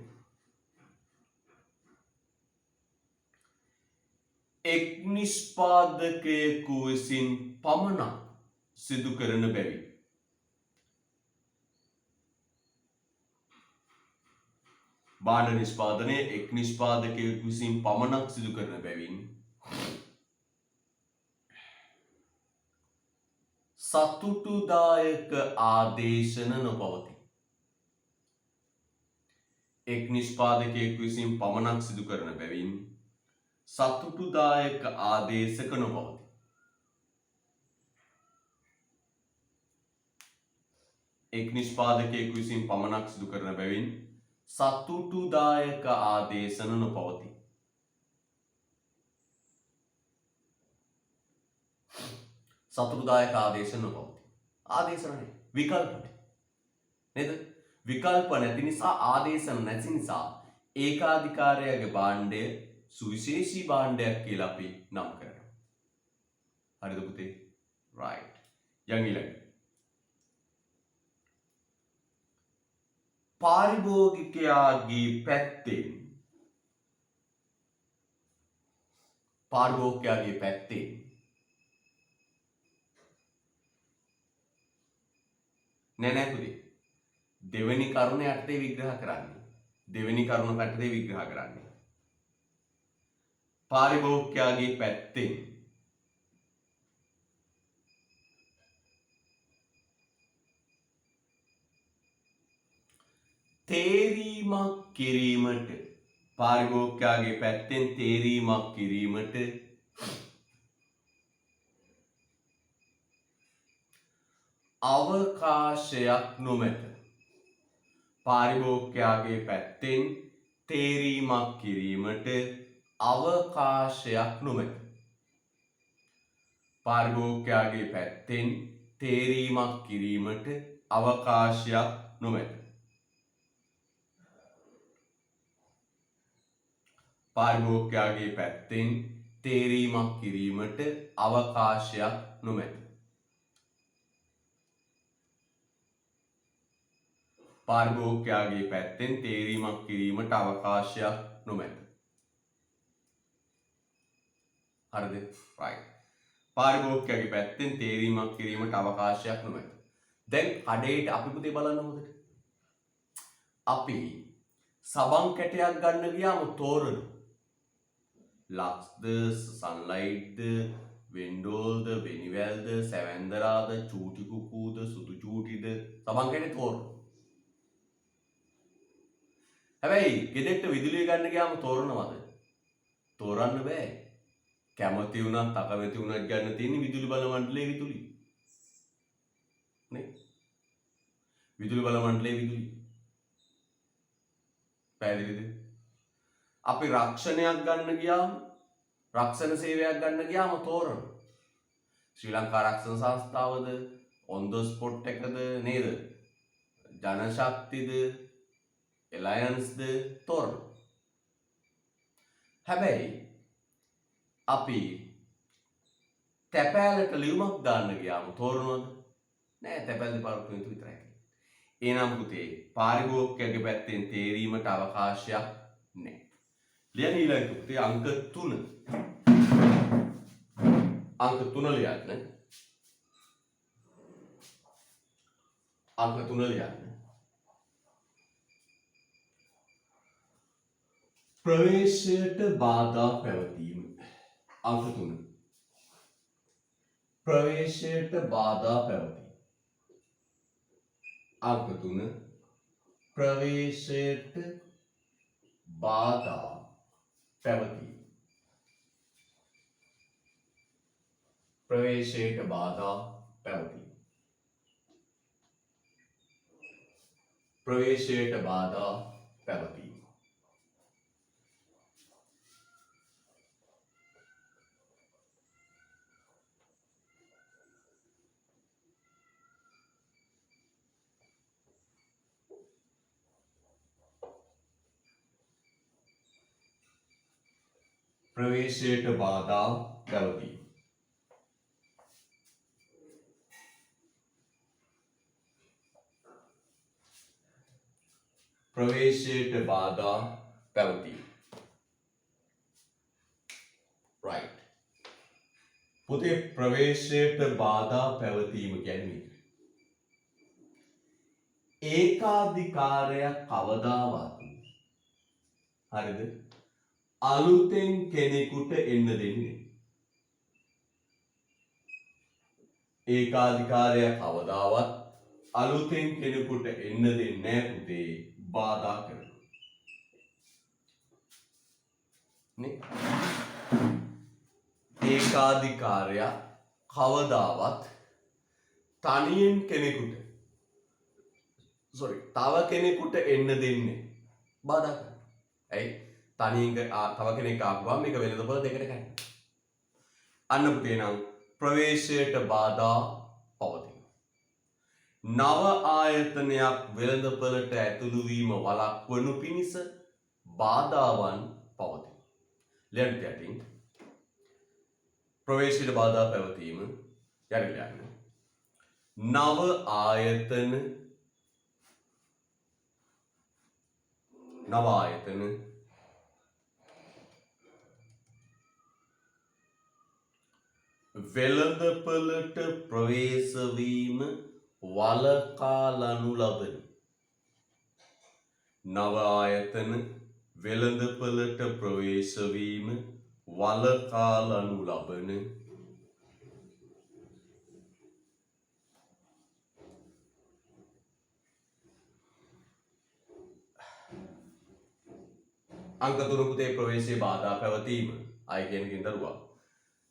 එක් නිෂ්පාදකයෙකු විසින් පමණක් සිදු කරන බැවින් භාණ්ඩ නිෂ්පාදනය එක් නිෂ්පාදකයෙකු විසින් පමණක් සිදු කරන බැවින් සතුටුදායක ආදේශන නොපවතී. එක් නිෂ්පාදකයෙකු විසින් පමණක් සිදු කරන බැවින් සතුටුදායක ආදේශක නොපවතී. එක් නිෂ්පාදකයෙකු විසින් පමණක් සිදු කරන බැවින් සතුටුදායක ආදේශන නොපවතී. සතුටුදායක ආදේශන නොපවතී. ආදේශන නේ විකල්පට. නේද? විකල්ප නැති නිසා ආදේශන නැති නිසා ඒකාධිකාරයගේ භාණ්ඩය සුවිශේෂී භාණ්ඩයක් කියලා අපි නම් කරනවා. හරිද පුතේ? right. යන් ඊළඟ. පාරිභෝගිකයාගේ පැත්තෙන් නෑ පුතේ. දෙවෙනි කරුණ යටතේ විග්‍රහ කරන්නේ. දෙවෙනි කරුණ යටතේ විග්‍රහ කරන්නේ. පාරිභෝගිකයාගේ පැත්තෙන් තේරීමක් කිරීමට පාරිභෝගිකයාගේ පැත්තෙන් තේරීමක් කිරීමට අවකාශයක් නොමැත. පාරිභෝගිකයාගේ පැත්තෙන් තේරීමක් කිරීමට අවකාශයක් නොමැත. පාරිභෝගිකයාගේ පැත්තෙන් තේරීමක් කිරීමට අවකාශයක් නොමැත. පාරිභෝගිකයාගේ පැත්තෙන් තේරීමක් කිරීමට අවකාශයක් නොමැත. පාරිභෝගිකයාගේ පැත්තෙන් තේරීමක් කිරීමට අවකාශයක් නොමැත. හරිද? right. පාරිභෝගිකයාගේ පැත්තෙන් තේරීමක් කිරීමට අවකාශයක් නොමැත. දැන් කඩේට අපි පුතේ බලන්න හොඳට. අපි සබන් කැටයක් ගන්න ගියාම තෝරන ලක්ස්ද, සන්ලයිට්ද, වෙන්ඩෝල්ද, වෙනිවැල්ද, සැවැන්දරාද, චූටි කුකුද, සුදු චූටිද සබන් කැටේ තෝරන. හැබැයි ගෙදරට විදුලිය ගන්න ගියාම තෝරනවද? තෝරන්න බෑ. කැමති වුණත් අකමැති වුණත් ගන්න තියෙන්නේ විදුලි බල මණ්ඩලයේ විදුලි. නේ? විදුලි බල මණ්ඩලයේ විදුලි. පැහැදිලිද? අපි රක්ෂණයක් ගන්න ගියාම රක්ෂණ සේවයක් ගන්න ගියාම තෝරන. ශ්‍රී ලංකා රක්ෂණ සංස්ථාවද, ඔන් ද ස්පොට් එකද නේද? ජනශක්තිද, එලයන්ස්ද තෝරන. හැබැයි අපි තැපෑලට ලියුමක් දාන්න ගියාම තෝරනවද? නෑ, තැපෑල් දෙපාරක් විතරයි. එනම් පුතේ පාරිභෝගිකයාගේ පැත්තෙන් තේරීමට අවකාශයක් නෑ. ලියන්න ඊළඟ පුතේ අංක 3. අංක 3 ලියන්න. අංක 3 ලියන්න. ප්‍රවේශයට බාධා පැවතීම. අංක 3. ප්‍රවේශයට බාධා පැවතීම. අංක 3. ප්‍රවේශයට බාධා පැවතීම. ප්‍රවේශයට බාධා පැවතීම. ප්‍රවේශයට බාධා පැවතීම. ප්‍රවේශයට බාධා පැවතීම. ප්‍රවේශයට බාධා පැවතීම. right. පුතේ ප්‍රවේශයට බාධා පැවතීම කියන්නේ ඒකාධිකාරයක් කවදාවත් හරිද අලුතෙන් කෙනෙකුට එන්න දෙන්නේ. ඒකාධිකාරයක් කවදාවත් අලුතෙන් කෙනෙකුට එන්න දෙන්නේ නැහැ පුතේ, බාධා කරනවා. නේ? ඒකාධිකාරයක් කවදාවත් තනියෙන් කෙනෙකුට තව කෙනෙකුට එන්න දෙන්නේ බාධා කරනවා. ඇයි? තනියෙන් තව කෙනෙක් ආපුවම මේක වෙළඳපොළ දෙකට කඩනවා. අන්න පුතේ නම් ප්‍රවේශයට බාධා පවතිනවා. නව ආයතනයක් වෙළඳපළට ඇතුළු වීම වළක්වනු පිණිස බාධාවන් පවතී. ලියන්න යටින් ප්‍රවේශයට බාධා පැවතීම යන්න. නව ආයතන වෙළඳපළට ප්‍රවේශ වීම වළකාලනු ලබන. නව ආයතන වෙළඳපළට ප්‍රවේශ වීම වළකාලනු ලබන. අංක 3 පුතේ ප්‍රවේශයේ බාධා පැවතීම අය කියනකින් දරුවා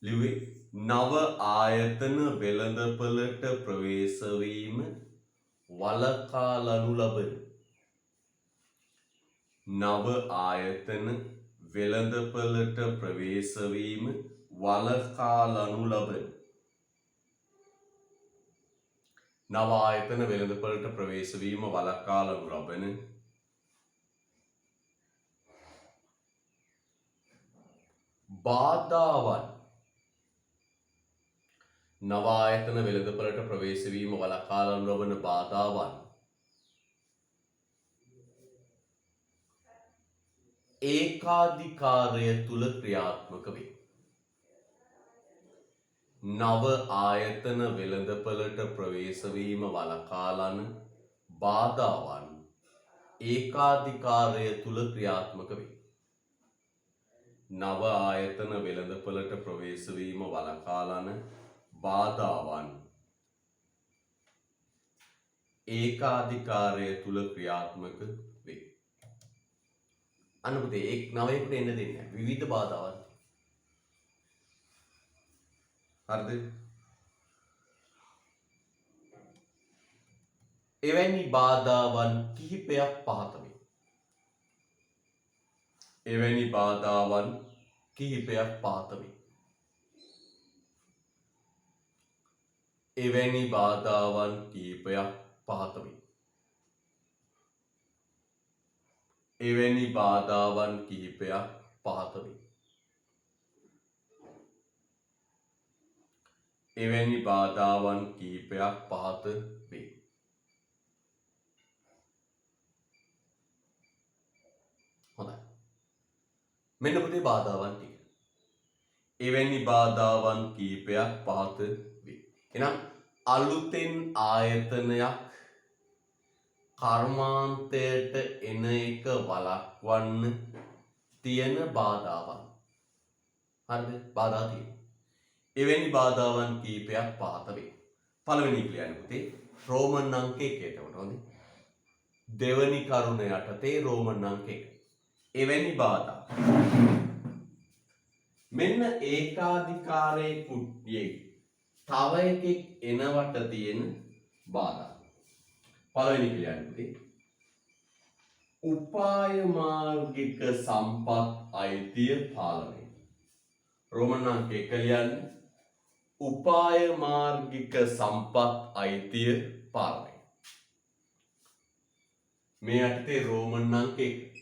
ලිව්වේ නව ආයතන වෙළඳපළට ප්‍රවේශ වීම වළකාලනු ලබන. නව ආයතන වෙළඳපළට ප්‍රවේශ වීම වළකාලනු ලබන. නව ආයතන වෙළඳපළට ප්‍රවේශ වීම වළකාලනු ලබන. බාධාවන් නව ආයතන වෙළඳපළට ප්‍රවේශ වීම වළකාලනු ලබන බාධාවන් ඒකාධිකාරය තුල ක්‍රියාත්මක වේ. නව ආයතන වෙළඳපළට ප්‍රවේශ වීම වළකාලන බාධාවන් ඒකාධිකාරය තුල ක්‍රියාත්මක වේ. නව ආයතන වෙළඳපළට ප්‍රවේශ වීම වළකාලන බාධාවන් ඒකාධිකාරය තුල ක්‍රියාත්මක වේ. අන්න පුතේ එක් නවයකට එන්න දෙන්නේ නැහැ. විවිධ බාධාවන්. හරිද? එවැනි බාධාවන් කිහිපයක් පහත වේ. එවැනි බාධාවන් කිහිපයක් පහත වේ. එවැනි බාධාවන් කිහිපයක් පහත වේ. එවැනි බාධාවන් කිහිපයක් පහත වේ. එවැනි බාධාවන් කිහිපයක් පහත වේ. හොඳයි. මෙන්න පුතේ බාධාවන් ටික. එවැනි බාධාවන් කිහිපයක් පහත වේ. එහෙනම් අලුතෙන් ආයතනයක් කර්මාන්තයට එන එක වළක්වන්න තියෙන බාධාවන්. හරිද? බාධා තියෙනවා. එවැනි බාධාවන් කිහිපයක් පහත වේ. පළවෙනි කියන්නේ පුතේ රෝමන් අංක 1 එතකොට හොඳේ. දෙවැනි කරුණ යටතේ රෝමන් අංක 1. එවැනි බාධා. මෙන්න ඒකාධිකාරයේ කුට්ටියේ තව එකෙක් එනවට තියෙන බාධා. පළවෙනි කියන්නේ පුතේ උපාය මාර්ගික සම්පත් අයිතිය පාලනය. රෝමන් අංක 1 කියන්නේ උපාය මාර්ගික සම්පත් අයිතිය පාලනය. මේ යටතේ රෝමන් අංක 1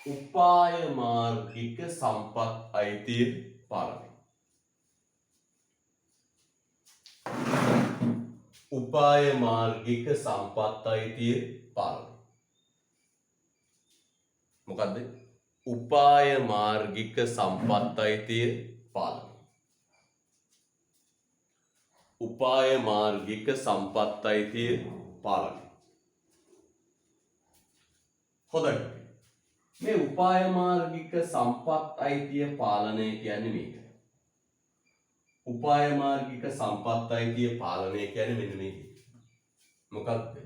උපාය මාර්ගික සම්පත් අයිතිය පාලනය. උපාය මාර්ගික සම්පත් අයිතිය පාලනය. මොකද්ද? උපාය මාර්ගික සම්පත් අයිතිය පාලනය. උපාය මාර්ගික සම්පත් අයිතිය පාලනය. හොඳයි. මේ උපාය මාර්ගික සම්පත් අයිතිය පාලනය කියන්නේ මේක. උපාය මාර්ගික සම්පත් අයිතිය පාලනය කියන්නේ මෙන්න මේක. මොකක්ද?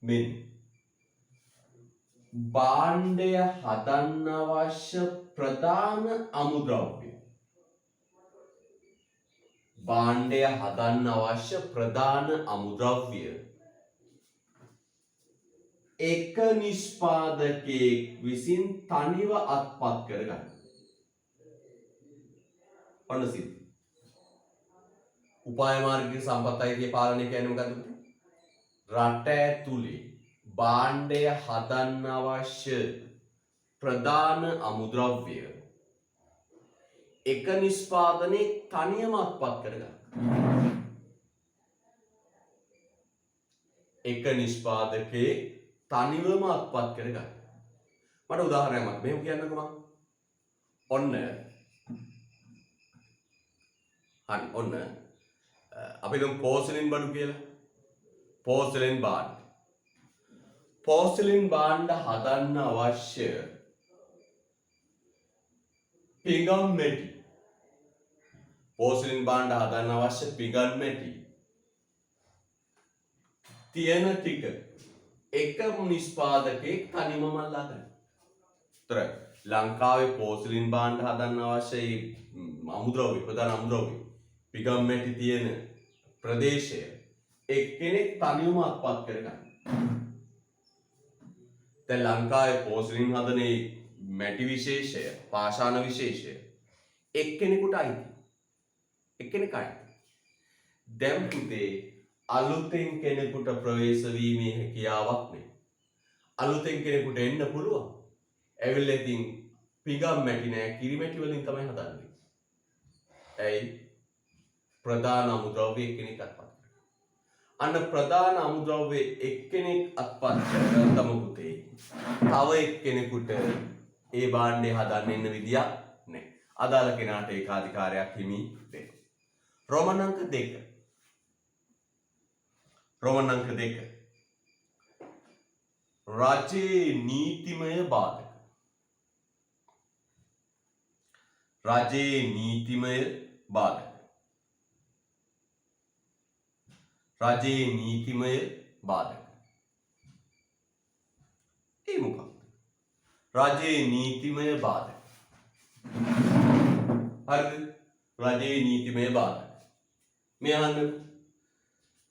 මෙන්න භාණ්ඩය හදන්න අවශ්‍ය ප්‍රධාන අමුද්‍රව්‍ය. භාණ්ඩය හදන්න අවශ්‍ය ප්‍රධාන අමුද්‍රව්‍ය එක නිෂ්පාදකයෙක් විසින් තනිව අත්පත් කරගන්න. ඔන්න සිද්ධ. උපාය මාර්ගික සම්පත් අයිතිය පාලනය කියන්නේ මොකද්ද? රට ඇතුලේ භාණ්ඩය හදන්න අවශ්‍ය ප්‍රධාන අමුද්‍රව්‍ය එක නිෂ්පාදනයේ තනියම අත්පත් කරගන්න. එක නිෂ්පාදකේ තනිවම අත්පත් කරගන්න. මට උදාහරණයක් මෙහෙම කියන්නකෝ මම. ඔන්න හරි ඔන්න අපි ගමු පෝසලින් බඩු කියලා. පෝසලින් භාණ්ඩ. පෝසලින් භාණ්ඩ හදන්න අවශ්‍ය පිඟම් මෙටි. පෝසලින් භාණ්ඩ හදන්න අවශ්‍ය පිඟම් මෙටි තියෙන ටික එක නිෂ්පාදකයෙක් තනිවම අල්ලා ගන්න. තර ලංකාවේ පෝසලින් භාණ්ඩ හදන්න අවශ්‍ය අමුද්‍රව්‍ය ප්‍රධාන අමුද්‍රව්‍ය පිගම් මැටි තියෙන ප්‍රදේශය එක්කෙනෙක් තනියම අත්පත් කරගන්න. දැන් ලංකාවේ පෝසලින් හදන මැටි විශේෂය, පාෂාණ විශේෂය එක්කෙනෙකුට අයිති. එක්කෙනෙක් අයිති. දැන් පුතේ අලුතෙන් කෙනෙකුට ප්‍රවේශ වීමේ හැකියාවක් නැහැ. අලුතෙන් කෙනෙකුට එන්න පුළුවන්. ඇවිල්ලා ඉතින් පිගම් මැටි නෑ කිරි මැටි වලින් තමයි හදන්නේ. ඇයි? ප්‍රධාන අමුද්‍රව්‍ය එක්කෙනෙක් අත්පත් කරගන්න. අන්න ප්‍රධාන අමුද්‍රව්‍ය එක්කෙනෙක් අත්පත් කරගත්තම පුතේ තව එක්කෙනෙකුට ඒ භාණ්ඩය හදන්න ඉන්න විදියක් නැහැ. අදාළ කෙනාට ඒකාධිකාරයක් හිමි වෙනවා. රෝමන් අංක 2. රෝමන් අංක 2. රජයේ නීතිමය බාධක. රජයේ නීතිමය බාධක. රජයේ නීතිමය බාධක. ඒ මොකක්ද? රජයේ නීතිමය බාධක. හරිද? රජයේ නීතිමය බාධක. මේ අහන්න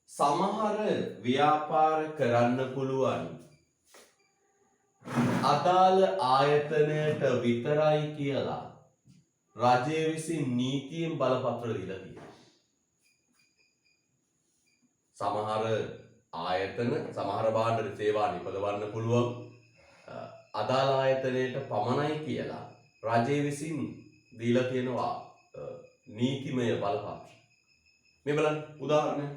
සමහර ව්‍යාපාර කරන්න පුළුවන් අදාළ ආයතනයට විතරයි කියලා රජය විසින් නීතියෙන් බලපත්‍ර දීලා තියෙනවා. සමහර ආයතන සමහර භාණ්ඩ සේවා නිපදවන්න පුළුවන් අදාළ ආයතනයට පමණයි කියලා රජය විසින් දීලා තියෙනවා නීතිමය බලපත්‍ර. මේ බලන්න උදාහරණයක්.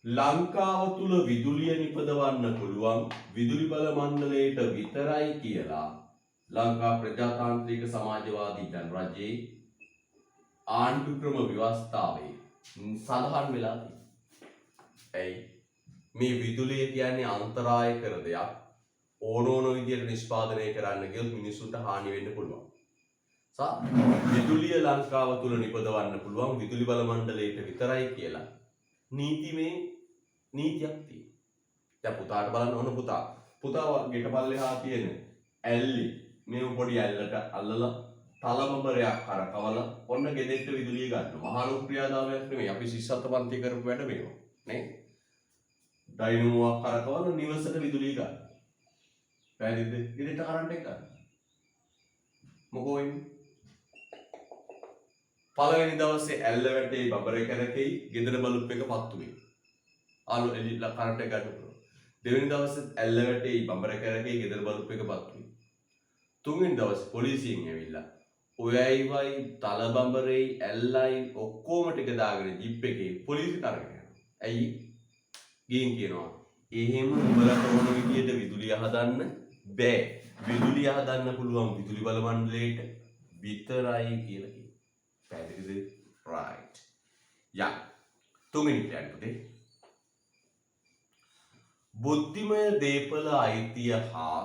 ලංකාව තුල විදුලිය නිපදවන්න පුළුවන් විදුලි බල මණ්ඩලයට විතරයි කියලා ලංකා ප්‍රජාතාන්ත්‍රික සමාජවාදී ජන රජයේ ආණ්ඩු ක්‍රම ව්‍යවස්ථාවේ සඳහන් වෙලා තියෙනවා. ඇයි මේ විදුලිය කියන්නේ අන්තරාය කර දෙයක්. ඕන විදියට නිෂ්පාදනය කරන්න ගියොත් මිනිස්සුන්ට හානි වෙන්න පුළුවන්. විදුලිය ලංකාව තුල නිපදවන්න පුළුවන් විදුලි බල මණ්ඩලයට විතරයි කියලා නීතිමය නීතියක් තියෙනවා. දැන් පුතාට බලන්න ඕන පුතා ගෙට පල්ලෙහා තියෙන ඇල්ලි මේ පොඩි ඇල්ලට අල්ලලා තලබඹරයක් කරකවලා ඔන්න ගෙදෙට්ට විදුලිය ගන්නවා. මහා ක්‍රියාදාමයක් නෙමෙයි අපි ශිෂ්‍යත්ව පන්ති කරපු වැඩ මේවා නේ. ඩයිනමෝවක් කරකවලා නිවසට විදුලිය ගන්න. පැහැදිලිද? ගෙදෙට්ට කරන්ට් එක ගන්න. මොකෝ වෙන්නේ? පළවෙනි දවසේ ඇල්ල වැටේ බබර කරකෙයි ගෙදර බල්බ් එක පත්තු වෙයි. ආලු එලිලා කරන්ට් එක ගන්න පුළුවන්. දෙවෙනි දවසේ ඇල්ල වැටේ බබර කරකෙයි ගෙදර බල්බ් එක පත්තු වෙයි. තුන්වෙනි දවසේ පොලිසියෙන් ඇවිල්ලා ඔයයිවයි තල බඹරෙයි ඇල්ලයි ඔක්කොම ටික දාගෙන ජිප් එකේ පොලිසියට අරගෙන යනවා. ඇයි? ගිහින් කියනවා එහෙම උඹලට ඕන විදියට විදුලිය හදන්න බෑ. විදුලිය හදන්න පුළුවන් විදුලි බල මණ්ඩලයට විතරයි කියලා කියනවා. පැහැදිලිද? right. යා. තුන්වෙනි plan පුතේ. බුද්ධිමය දේපල අයිතිය හා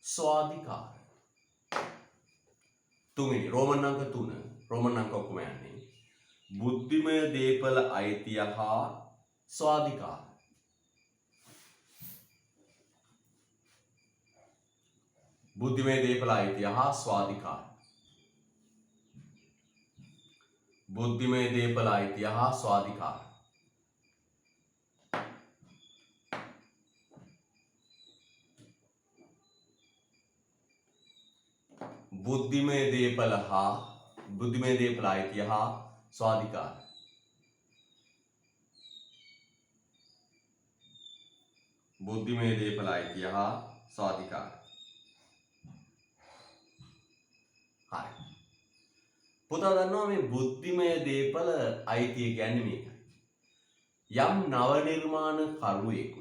ස්වාධිකාර. තුන්වෙනි රෝමන් අංක 3 රෝමන් අංක ඔක්කොම යන්නේ. බුද්ධිමය දේපල අයිතිය හා ස්වාධිකාර. බුද්ධිමය දේපල අයිතිය හා ස්වාධිකාර. බුද්ධිමය දේපල අයිතිය හා ස්වාධිකාර. බුද්ධිමය දේපල අයිතිය හා ස්වාධිකාර. බුද්ධිමය දේපල අයිතිය හා ස්වාධිකාරය. හරි. පුතා දන්නවා මේ බුද්ධිමය දේපල අයිතිය කියන්නේ මේකයි. යම් නව නිර්මාණ කරුවෙක්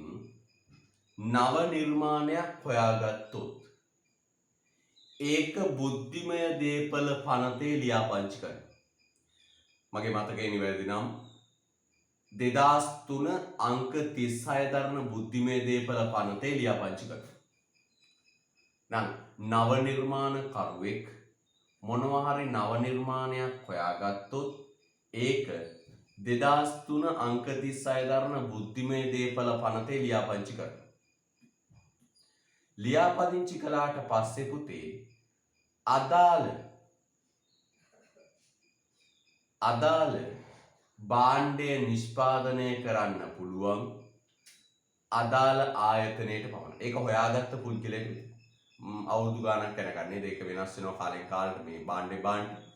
නව නිර්මාණයක් හොයාගත්තොත් ඒක බුද්ධිමය දේපල පනතේ ලියාපදිංචි කරනවා. මගේ මතකයේ නිවැරදි නම් 2003 අංක 36 දරන බුද්ධිමය දේපල පනතේ ලියාපදිංචි කරනවා. නම් නව නිර්මාණ කරුවෙක් මොනවා හරි නව නිර්මාණයක් හොයාගත්තොත් ඒක 2003 අංක 36 දරන බුද්ධිමය දේපල පනතේ ලියාපදිංචි කරනවා. ලියාපදිංචි කළාට පස්සේ පුතේ අදාළ භාණ්ඩය නිෂ්පාදනය කරන්න පුළුවන් අදාළ ආයතනයට පමණයි. ඒක හොයාගත්ත පුද්ගලයෙක් අවුරුදු ගාණක් යනකන්නේ ඒක වෙනස් වෙනවා කාලෙන් කාලට මේ භාණ්ඩ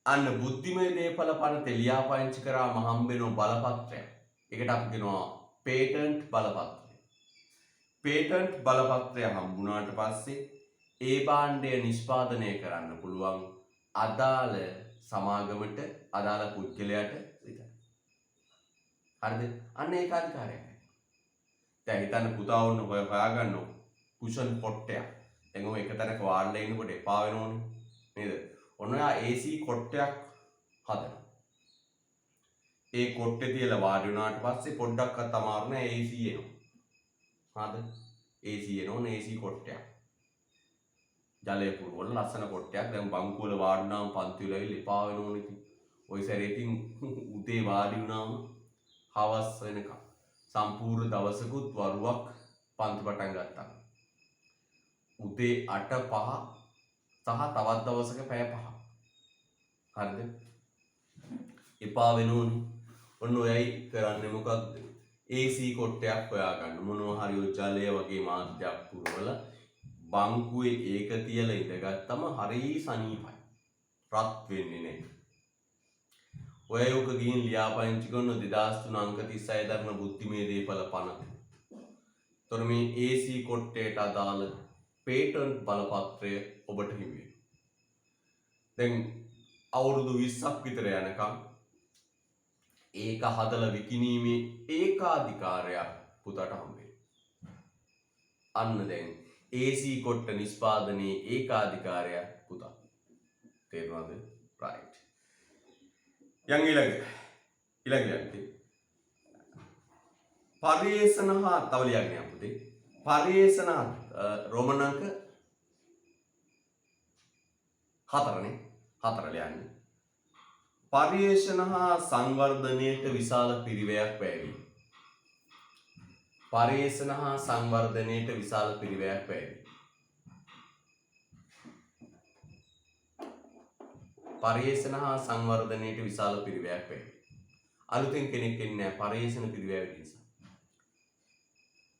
අන්න බුද්ධිමය දේපල පනතේ ලියාපදිංචි කරාම හම්බ වෙන බලපත්‍රයක්. ඒකට අපි කියනවා පේටන්ට් බලපත්‍රය. පේටන්ට් බලපත්‍රය හම්බුණාට පස්සේ ඒ භාණ්ඩය නිෂ්පාදනය කරන්න පුළුවන් අදාළ සමාගමට අදාළ පුද්ගලයාට විතරයි. හරිද? අන්න ඒක අධිකාරයක්. දැන් හිතන්න පුතා වුණ හොයාගන්න කුෂන් කොට්ටයක්. දැන් ඔය එක තැනක වාඩිලා ඉන්නකොට එපා වෙනෝනේ. නේද? ඔන්න ඔයා AC කොට්ටයක් හදනවා. ඒ කොට්ටේ තියලා වාඩි වුණාට පස්සේ පොඩ්ඩක්වත් අමාරු නෑ AC එනවා. හරිද? AC එනෝනේ AC කොට්ටයක්. ජලය පුරවල ලස්සන කොට්ටයක්. දැන් බංකුව වල වාඩි වුණාම පන්ති වල ඇවිල්ලා එපා වෙනෝනේ ඉතින්. ওই සැරේ ඉතින් උදේ වාඩි වුණාම හවස් වෙනකම් සම්පූර්ණ දවසකුත් වරුවක් පන්ති පටන් ගත්තා. උදේ 8:05 සහ තවත් දවසක පැය 5. හරිද? එපා වෙනෝනේ. ඔන්න ඔයයි කරන්නේ මොකක්ද? AC කොට්ටයක් හොයාගන්න. මොනවා හරි ඔය ජලය වගේ මාධ්‍යයක් පුරවලා බංකුවේ ඒක තියලා ඉඳගත්තම හරි සනීපයි. රත් වෙන්නේ නැහැ. ඔය යෝග ගිහින් ලියාපදිංචි කරන 2003 අංක 36 දරන බුද්ධිමය දේපල පනත. ତොර මේ AC කොට්ටේට අදාළ පේටන්ට් බලපත්‍රය ඔබට හිමි වෙනවා. දැන් අවුරුදු 20ක් විතර යනකම් ඒක හදලා විකිණීමේ ඒකාධිකාරයක් පුතාට හම්බ වෙනවා. අන්න දැන් AC කොට්ට නිෂ්පාදනයේ ඒකාධිකාරයක් පුතා. තේරුණාද? right. යන් ඊළඟට පරිේෂණ හා තව ලියන්නේ අපුතේ. පරිේෂණ රෝමන් අංක 4නේ. 4 ලියන්නේ. පරිේෂණ හා සංවර්ධනයට විශාල පිරිවැයක් වැය වීම. පරිේෂණ හා සංවර්ධනයට විශාල පිරිවැයක් වැය වීම. පරිේෂණ හා සංවර්ධනයට විශාල පිරිවැයක් වැය වීම. අලුතෙන් කෙනෙක් එන්නේ නැහැ පරිේෂණ පිරිවැය වැඩි නිසා.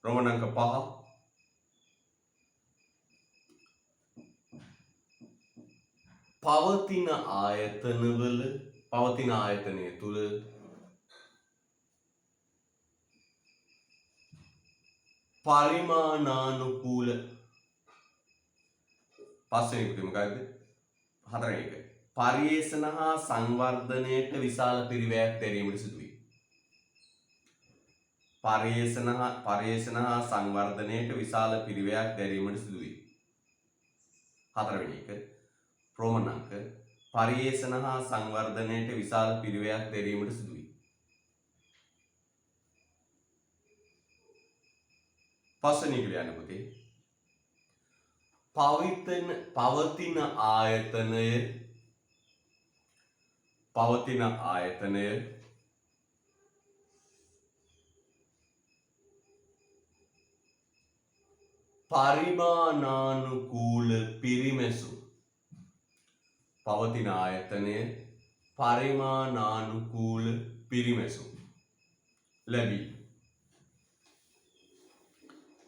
රෝමන් අංක 5 පවතින ආයතනය තුල පරිමාණානුකූල පස්වෙනි එක මොකක්ද? 4 එක. පරිේෂණ හා සංවර්ධනයට විශාල පිරිවැයක් දැරීමට සිදුවේ. පරිේෂණ හා සංවර්ධනයට විශාල පිරිවැයක් දැරීමට සිදුවේ. 4 වෙනි එක. රෝමන් අංක පරිේෂණ හා සංවර්ධනයට විශාල පිරිවැයක් දැරීමට සිදුවේ. පස්වෙනි එක ලියන්න පුතේ. පවතින ආයතනය පරිමාණානුකූල පිරිමැසුම්. පවතින ආයතනය පරිමාණානුකූල පිරිමැසුම් ලැබී.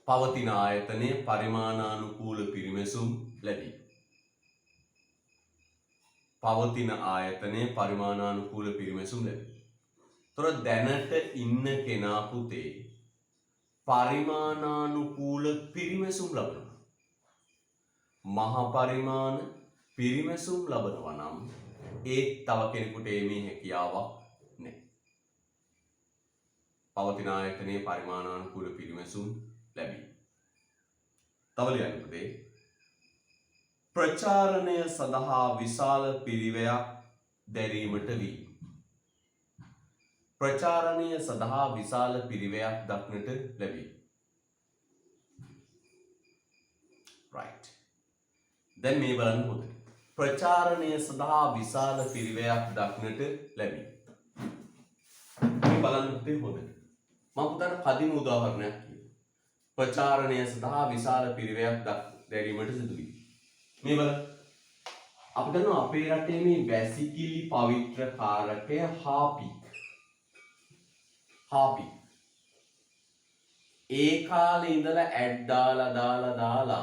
පවතින ආයතනයේ පරිමාණානුකූල පිරිමැසුම් ලැබී. පවතින ආයතනයේ පරිමාණානුකූල පිරිමැසුම් ලැබී. තොර දැනට ඉන්න කෙනා පුතේ පරිමාණානුකූල පිරිමැසුම් ලබනවා. මහ පරිමාණ පිරිමැසුම් ලබනවා නම් ඒ තව කෙනෙකුට මේ හැකියාවක් නැහැ. පවතින ආයතනයේ පරිමාණානුකූල පිරිමැසුම් ලැබී. තව ලියන්න පුතේ. ප්‍රචාරණය සඳහා විශාල පිරිවැයක් දැරීමට වී. ප්‍රචාරණය සඳහා විශාල පිරිවැයක් දක්නට ලැබී. right. දැන් මේ බලන්න හොඳට. ප්‍රචාරණය සඳහා විශාල පිරිවැයක් දක්නට ලැබී. මේ බලන්න පුතේ හොඳට. මම පුතාට කදිම උදාහරණයක් කියනවා. ප්‍රචාරණය සඳහා විශාල පිරිවැයක් දැරීමට සිදු වී. මේ බලන්න. අපි දන්නවා අපේ රටේ මේ වැසිකිලි පවිත්‍ර කාරකය හාපික්. ඒ කාලේ ඉඳලා ඇඩ් දාලා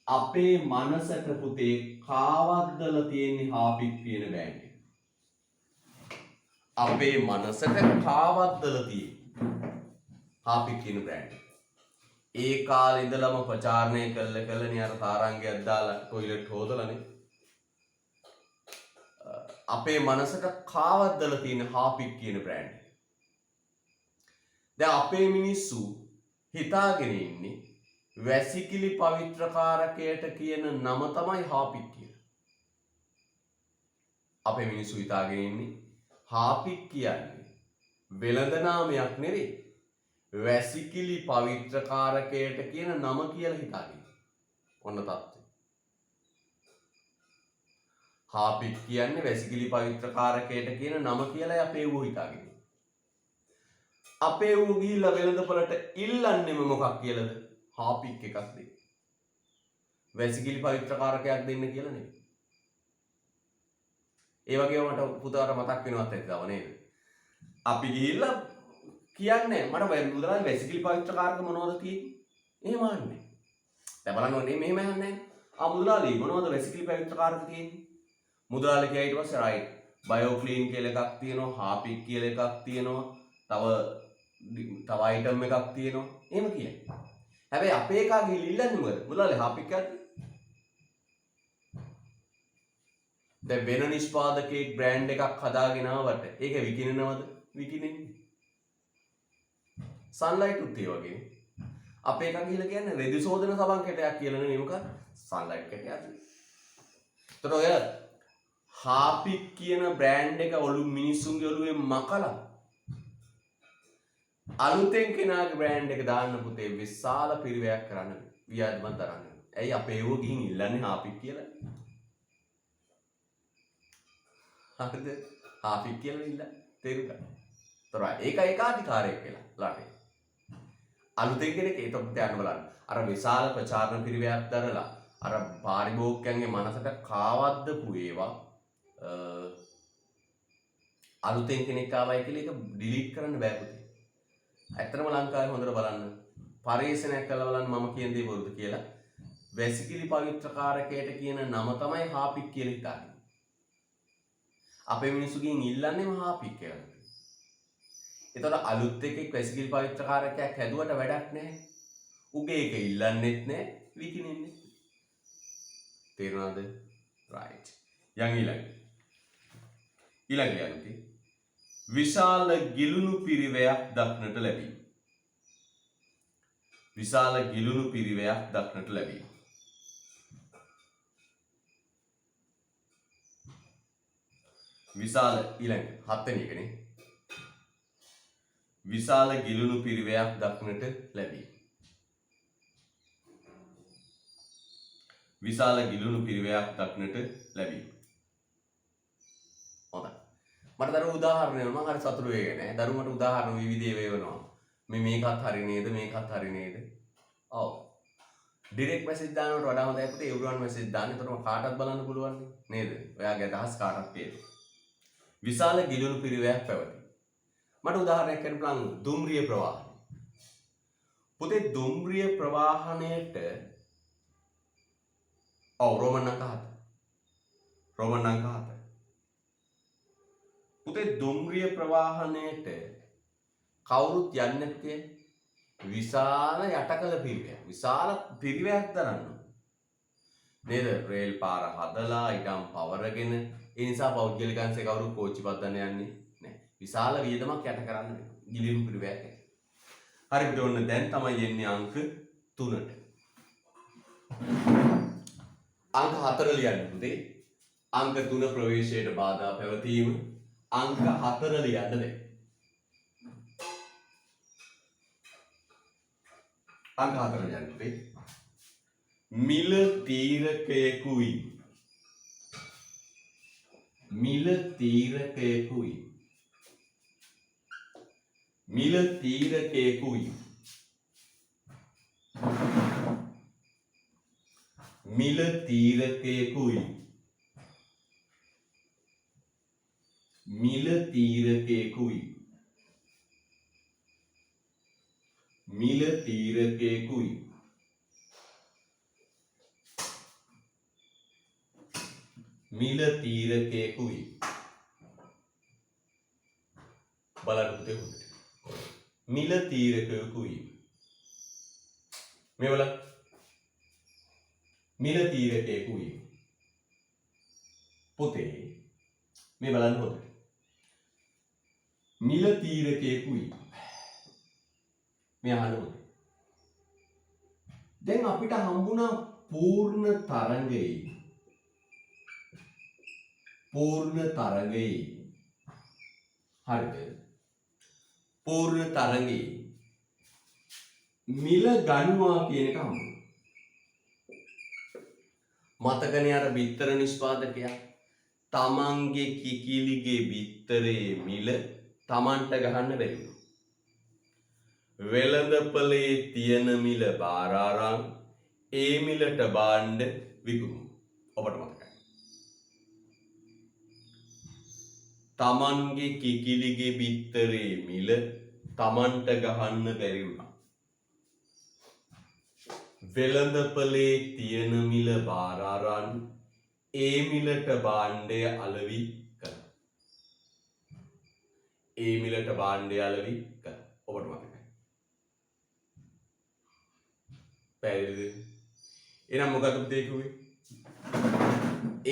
අපේ මනසට පුතේ කාවද්දලා තියෙන හාපික් කියන බෑන්ඩ් එක. අපේ මනසට කාවද්දලා තියෙන හාපික් කියන බ්‍රෑන්ඩ් එක. ඒ කාලේ ඉඳලම ප්‍රචාරණය කළනේ අර තාරංගයක් දාලා টয়ලට් හොදලානේ. අපේ මනසට කාවද්දලා තියෙන හාපික් කියන බ්‍රෑන්ඩ් එක. දැන් අපේ මිනිස්සු හිතාගෙන ඉන්නේ වැසිකිලි පවිත්‍රකාරකයට කියන නම තමයි හාපික් කියලා. අපේ මිනිස්සු හිතාගෙන ඉන්නේ හාපික් කියන්නේ වෙළඳ නාමයක් නෙවෙයි. වැසිකිලි පවිත්‍රකාරකයට කියන නම කියලා හිතාගෙන. ඔන්න තත්ත්වය. හාපික් කියන්නේ වැසිකිලි පවිත්‍රකාරකයට කියන නම කියලා අපේ ඌ හිතාගෙන. අපේ ඌ ගිහිල්ලා වෙළඳපොළට ඉල්ලන්නේම මොකක් කියලාද? හාපික් එකක් දෙන්න. වැසිකිලි පවිත්‍රකාරකයක් දෙන්න කියලා නෙවෙයි. ඒ වගේම මට පුතාට මතක් වෙනවත් ඇත්තව නේද? අපි ගිහිල්ලා කියන්නේ මට මුදලාලි වැසිකිලි පවිත්‍රකාරක මොනවද තියෙන්නේ? එහෙම අහන්නේ. දැන් බලන්න ඕනේ මෙහෙම අහන්නේ නැහැ. මුදලාලි මොනවද වැසිකිලි පවිත්‍රකාරක තියෙන්නේ? මුදලාලි කියා ඊට පස්සේ රයිට් බයෝක්ලීන් කියලා එකක් තියෙනවා, හාපික් කියලා එකක් තියෙනවා, තව අයිටම් එකක් තියෙනවා. එහෙම කියන්නේ. හැබැයි අපේ එකා ගිහින් ඉල්ලන්නේ මොකද? මුදලාලි හාපික් එකක්. දැන් වෙන නිෂ්පාදකයෙක් බ්‍රෑන්ඩ් එකක් හදාගෙන ආවට ඒක විකිනනවද? විකිනෙන්නේ. සන්ලයිට් උත් ඒ වගේ. අපේ එකා ගිහිල්ලා කියන්නේ රෙදි සෝදන සබන් කැටයක් කියලා නෙවෙයි මොකක්ද? සන්ලයිට් කැටයක්. ඒතර ඔය හාපික් කියන බ්‍රෑන්ඩ් එක ඔලු මිනිස්සුන්ගේ ඔලුවේ මකලා අලුතෙන් කෙනාගේ බ්‍රෑන්ඩ් එක දාන්න පුතේ විශාල පිරිවැයක් කරන්න වියදමක් දරන්න. ඇයි අපේ ඒව ගිහින් ඉල්ලන්නේ හාපික් කියලා? හරිද? හාපික් කියලා ඉල්ල තේරුණා. ඒතර ඒක ඒකාධිකාරයක් කියලා ලාටේ. අලුතෙන් කෙනෙක් ඒක පුතේ යන්න බලන්න. අර විශාල ප්‍රචාරණ පිරිවැයක් දරලා අර පාරිභෝගිකයන්ගේ මනසට කාවද්දපු ඒවා අලුතෙන් කෙනෙක් ආවයි කියලා ඒක ඩිලීට් කරන්න බෑ පුතේ. ඇත්තටම ලංකාවේ හොඳට බලන්න පරීක්ෂණයක් කළා බලන්න මම කියන දේ බොරුද කියලා. වැසිකිලි පවිත්‍රකාරකයට කියන නම තමයි හාපික් කියලා හිතාගෙන. අපේ මිනිස්සුගෙන් ඉල්ලන්නේම හාපික් කියලා. ඒතකොට අලුත් එකෙක් වැසිකිලි පවිත්‍රකාරකයක් හැදුවට වැඩක් නැහැ. උගේ එක ඉල්ලන්නෙත් නැහැ, විකිනෙන්නේ. තේරුණාද? right. යන් ඊළඟ යන්නේ විශාල ගිලුණු පිරිවැයක් දක්නට ලැබී. විශාල ගිලුණු පිරිවැයක් දක්නට ලැබී. විශාල ඊළඟ හත්වෙනි එකනේ. විශාල ගිලුණු පිරිවැයක් දක්නට ලැබී. විශාල ගිලුණු පිරිවැයක් දක්නට ලැබී. හොඳයි. මට දරුවෝ උදාහරණ මම හරි සතුටු වෙන්නේ නැහැ. දරුවෝ මට උදාහරණ විවිධ වේවනවා. මේකත් හරි නේද? මේකත් හරි නේද? ඔව්. ඩිරෙක්ට් මැසේජ් දානවට වඩා හොඳයි පුතේ එව්රිවන් මැසේජ් දාන්න. එතකොට කාටවත් බලන්න පුළුවන් නේද? ඔයාගේ අදහස් කාටවත් පේනවා. විශාල ගිලුණු පිරිවැයක් පැවති. මට උදාහරණයක් කියන්න පුළුවන් දුම්රිය ප්‍රවාහනය. පුතේ දුම්රිය ප්‍රවාහණයට රෝමන් අංක 7. රෝමන් අංක 7. පුතේ දුම්රිය ප්‍රවාහණයට කවුරුත් යන්නේ නැත්තේ විශාල යටකල පිරිවැයක්. විශාල පිරිවැයක් දරන්න. නේද? රේල් පාර හදලා ඊටම් පවරගෙන ඒ නිසා පෞද්ගලික අංශේ කවුරු කෝච්චි පදන්න යන්නේ නැහැ. විශාල වියදමක් යට කරන්න වෙනවා. ගිලිහුණු පිරිවැයක් ඇති. හරි පිට ඔන්න දැන් තමයි එන්නේ අංක 3ට. අංක 4 ලියන්න පුතේ. අංක 3 ප්‍රවේශයට බාධා පැවතීම. අංක 4 ලියන්න දැන්. අංක 4 ලියන්න පුතේ. මිල තීරකයෙකුයි. මිල තීරකයෙකුයි. මිල තීරකයෙකුයි. මිල තීරකයෙකුයි. මිල තීරකයෙකුයි. මිල තීරකයෙකුයි. මිල තීරකයෙකුයි. බලන්න පුතේ හොඳට. මිල තීරකයෙකුයි. මේ බලන්න. මිල තීරකයෙකුයි. පුතේ මේ බලන්න හොඳට. මිල තීරකයෙකුයි. මේ අහන්න හොඳට. දැන් අපිට හම්බුණා පූර්ණ තරංගයේ පූර්ණ තරංගයේ හරිද? පූර්ණ තරංගයේ මිල ගණුවා කියන එක හම්බුණා. මතකනේ අර බිත්තර නිෂ්පාදකයා තමන්ගේ කිකිලිගේ බිත්තරේ මිල තමන්ට ගහන්න බැරි වුණා. වෙළඳපොලේ තියෙන මිල බාර අරන් ඒ මිලට බාණ්ඩ විකුණුවා. ඔබට මතකයි. තමන්ගේ කිකිලිගේ බිත්තරේ මිල තමන්ට ගහන්න බැරි වුණා. වෙළඳපොලේ තියෙන මිල බාර අරන් ඒ මිලට භාණ්ඩය අලෙවි කළා. ඒ මිලට භාණ්ඩය අලෙවි කළා. ඔබට මතකයි. පැහැදිලිද? එහෙනම් මොකද පුතේ කිව්වේ?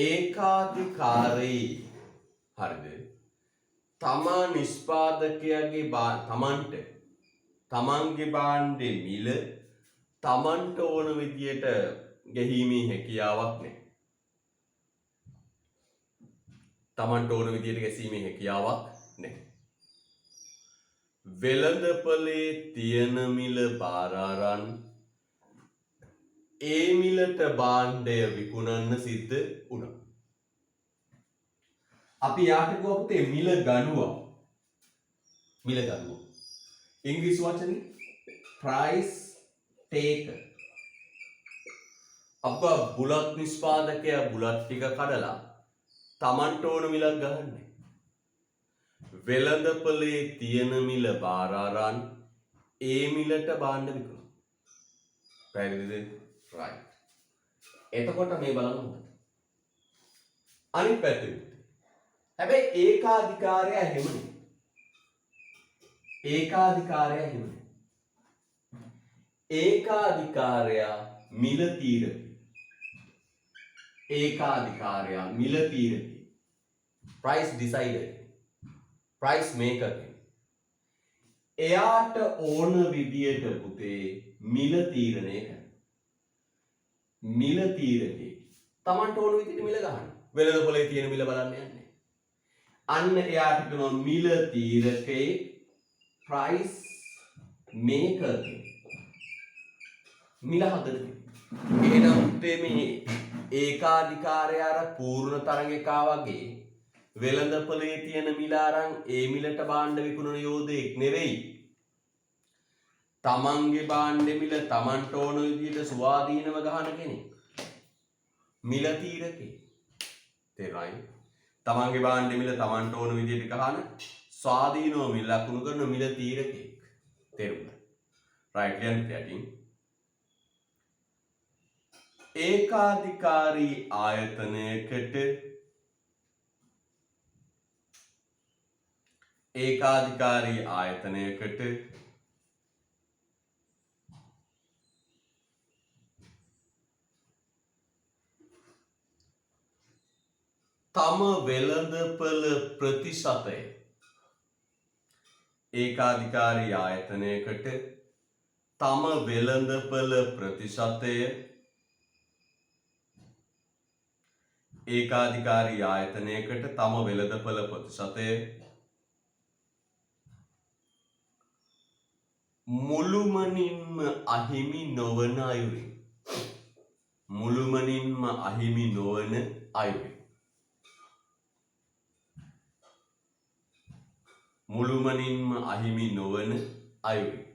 ඒකාධිකාරී හරිද? තමා නිෂ්පාදකයාගේ තමන්ගේ භාණ්ඩේ මිල තමන්ට ඕන විදියට ගැහීමේ හැකියාවක් නැහැ. තමන්ට ඕන විදියට ගැසීමේ හැකියාවක් නැහැ. වෙළඳපොලේ තියෙන මිල බාර අරන් ඒ මිලට භාණ්ඩය විකුණන්න සිද්ධ වුණා. අපි යාට කිව්වා පුතේ මිල ගණුවා. මිල ගණුවා. ඉංග්‍රීසි වචනේ price taker. අප්පා බුලත් නිෂ්පාදකයා බුලත් ටික කඩලා තමන්ට ඕන මිලක් ගහන්නේ. වෙළඳපොලේ තියෙන මිල බාර අරන් ඒ මිලට භාණ්ඩ විකුණනවා. පැහැදිලිද? right. එතකොට මේ බලන්න හොඳට. අනිත් පැත්තේ. හැබැයි ඒකාධිකාරය හැමනේ. ඒකාධිකාරය හැමනේ. ඒකාධිකාරයා මිල තීරකයි. ඒකාධිකාරයා මිල තීරකයි. price decider. price maker. එයාට ඕන විදියට පුතේ මිල තීරණය කරන. මිල තීරකේ. Tamanට ඕන විදියට මිල ගන්න. වෙළඳපොලේ තියෙන මිල බලන්න යන්නේ. අන්න එයාට කියනවා මිල තීරකේ price maker. මිල හදන්නේ. එහෙනම් පුතේ මේ ඒකාධිකාරය අර පූර්ණ තරංගිකා වගේ වෙළඳපොලේ තියෙන මිල අරන් ඒ මිලට භාණ්ඩ විකුණන යෝධයෙක් නෙවෙයි. තමන්ගේ භාණ්ඩෙ මිල තමන්ට ඕන විදිහට ස්වාධීනව ගහන කෙනෙක්. මිල තීරකේ. තේරුණායි? තමන්ගේ භාණ්ඩෙ මිල තමන්ට ඕන විදිහට ගහන ස්වාධීනව මිල ලකුණු කරන මිල තීරකෙක්. තේරුණා? right ලියන්න යටින්. ඒකාධිකාරී ආයතනයකට තම වෙළඳපළ ප්‍රතිශතය ඒකාධිකාරී ආයතනයකට තම වෙළඳපළ ප්‍රතිශතය ඒකාධිකාරී ආයතනයකට තම වෙළඳපළ ප්‍රතිශතය මුළුමනින්ම අහිමි නොවන අයුරින් මුළුමනින්ම අහිමි නොවන අයුරින් මුළුමනින්ම අහිමි නොවන අයුරින්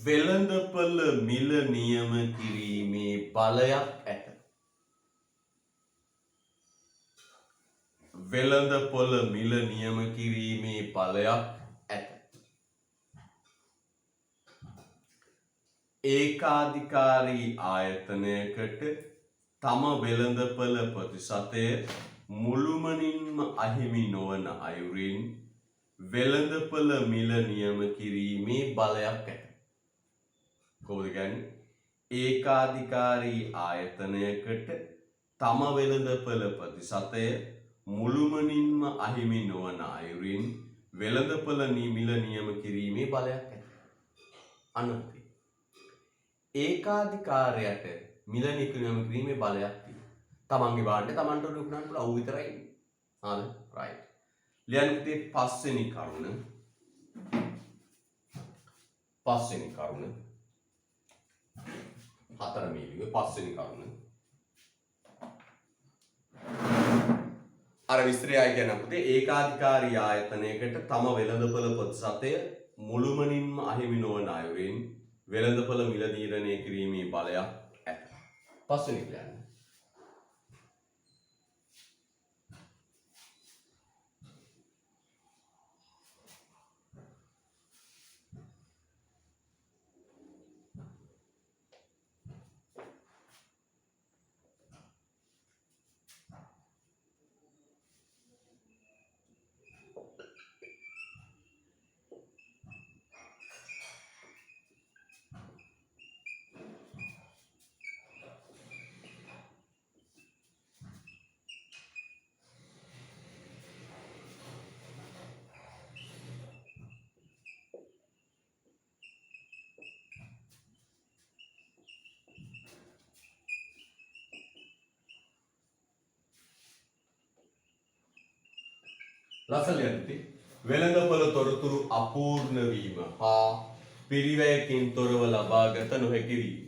වෙළඳපළ මිල නියම කිරීමේ බලයක් ඇත. වෙළඳපොළ මිල නියම කිරීමේ බලයක් ඇත. ඒකාධිකාරී ආයතනයකට තම වෙළඳපළ ප්‍රතිශතය මුළුමනින්ම අහිමි නොවන අයුරින් වෙළඳපළ මිල නියම කිරීමේ බලයක් ඇත. කොහොමද කියන්නේ? ඒකාධිකාරී ආයතනයකට තම වෙළඳපළ ප්‍රතිශතය මුළුමනින්ම අහිමි නොවන අයුරින් වෙළඳපළ මිල නියම කිරීමේ බලයක් ඇත. අනන්තයි. ඒකාධිකාරයට මිල නියම කිරීමේ බලයක් තියෙනවා. තමන්ගේ භාණ්ඩේ තමන්ට විකුණන්න පුළුවන්. ඔව් විතරයි. හරිද? රයිට්. ලියන්න පුතේ පස්වෙනි කරුණ. හතර මීලිය පස්වෙනි කරුණ. අර විස්තරය කියන පුතේ ඒකාධිකාරී ආයතනයකට තම වෙළඳපළ ප්‍රතිශතය මුළුමනින්ම අහිමි නොවන අයුරින් වෙළඳපළ මිල තීරණය කිරීමේ බලයක් ඇත. පස්වෙනි ක්‍රියාව. ලසලියන්ති වෙළඳපොළ තොරතුරු අපූර්ණ වීම හා පිරිවැයකින් තොරව ලබාගත නොහැකි වීම.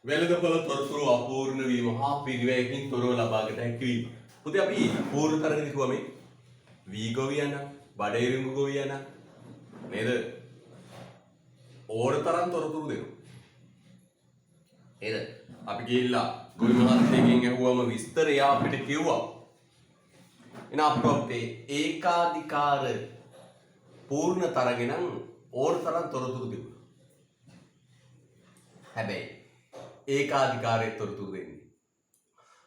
වෙළඳපොළ තොරතුරු අපූර්ණ වීම හා පිරිවැයකින් තොරව ලබාගත හැකි වීම. පුතේ අපි පූර්ණ තරගෙන කිව්වා මේ වී ගොවියන, බඩේරිඟු ගොවියන නේද? ඕන තරම් තොරතුරු දෙනවා. නේද? අපි ගිහිල්ලා ගොවි මහත්තයෙක්ගෙන් අහුවම විස්තරය අපිට කිව්වා. එන අප්‍රොප්ටේ ඒකාධිකාර පූර්ණ තරගෙන ඕන තරම් තොරතුරු දෙනවා. හැබැයි ඒකාධිකාරයේ තොරතුරු දෙන්නේ.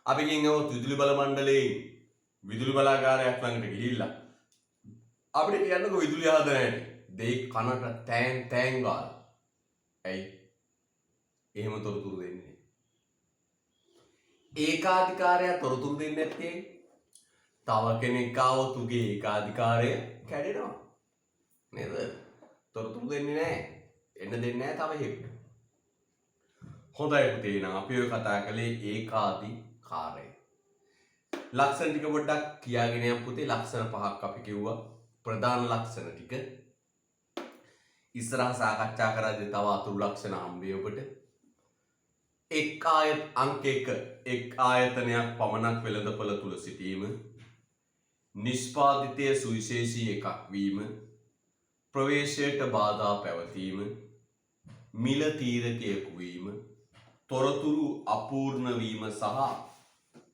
අපි කියනවා විදුලි බල මණ්ඩලයේ විදුලි බලාගාරයක් ළඟට ගිහිල්ලා අපිට කියන්නකො විදුලිය හදන හැටි. දෙයි කනට තෑන් තෑන් ගාලා. ඇයි? එහෙම තොරතුරු දෙන්නේ. ඒකාධිකාරය තොරතුරු දෙන්නේ නැත්තේ තව කෙනෙක් ආවොත් උගේ ඒකාධිකාරය කැඩෙනවා. නේද? තොරතුරු දෙන්නේ නැහැ. එන්න දෙන්නේ නැහැ තව හේතු. හොඳයි පුතේ නම් අපි ඔය කතා කළේ ඒකාධිකාරය. ලක්ෂණ ටික පොඩ්ඩක් කියාගෙන යමු පුතේ. ලක්ෂණ පහක් අපි කිව්වා. ප්‍රධාන ලක්ෂණ ටික ඉස්සරහ සාකච්ඡා කරද්දී තව අතුරු ලක්ෂණ හම්බෙයි ඔබට. එක් අංක 1 එක් ආයතනයක් පමණක් වෙළඳපොළ තුල සිටීම, නිෂ්පාදිතය සුවිශේෂී එකක් වීම, ප්‍රවේශයට බාධා පැවතීම, මිල තීරකයෙකු වීම, තොරතුරු අපූර්ණ වීම සහ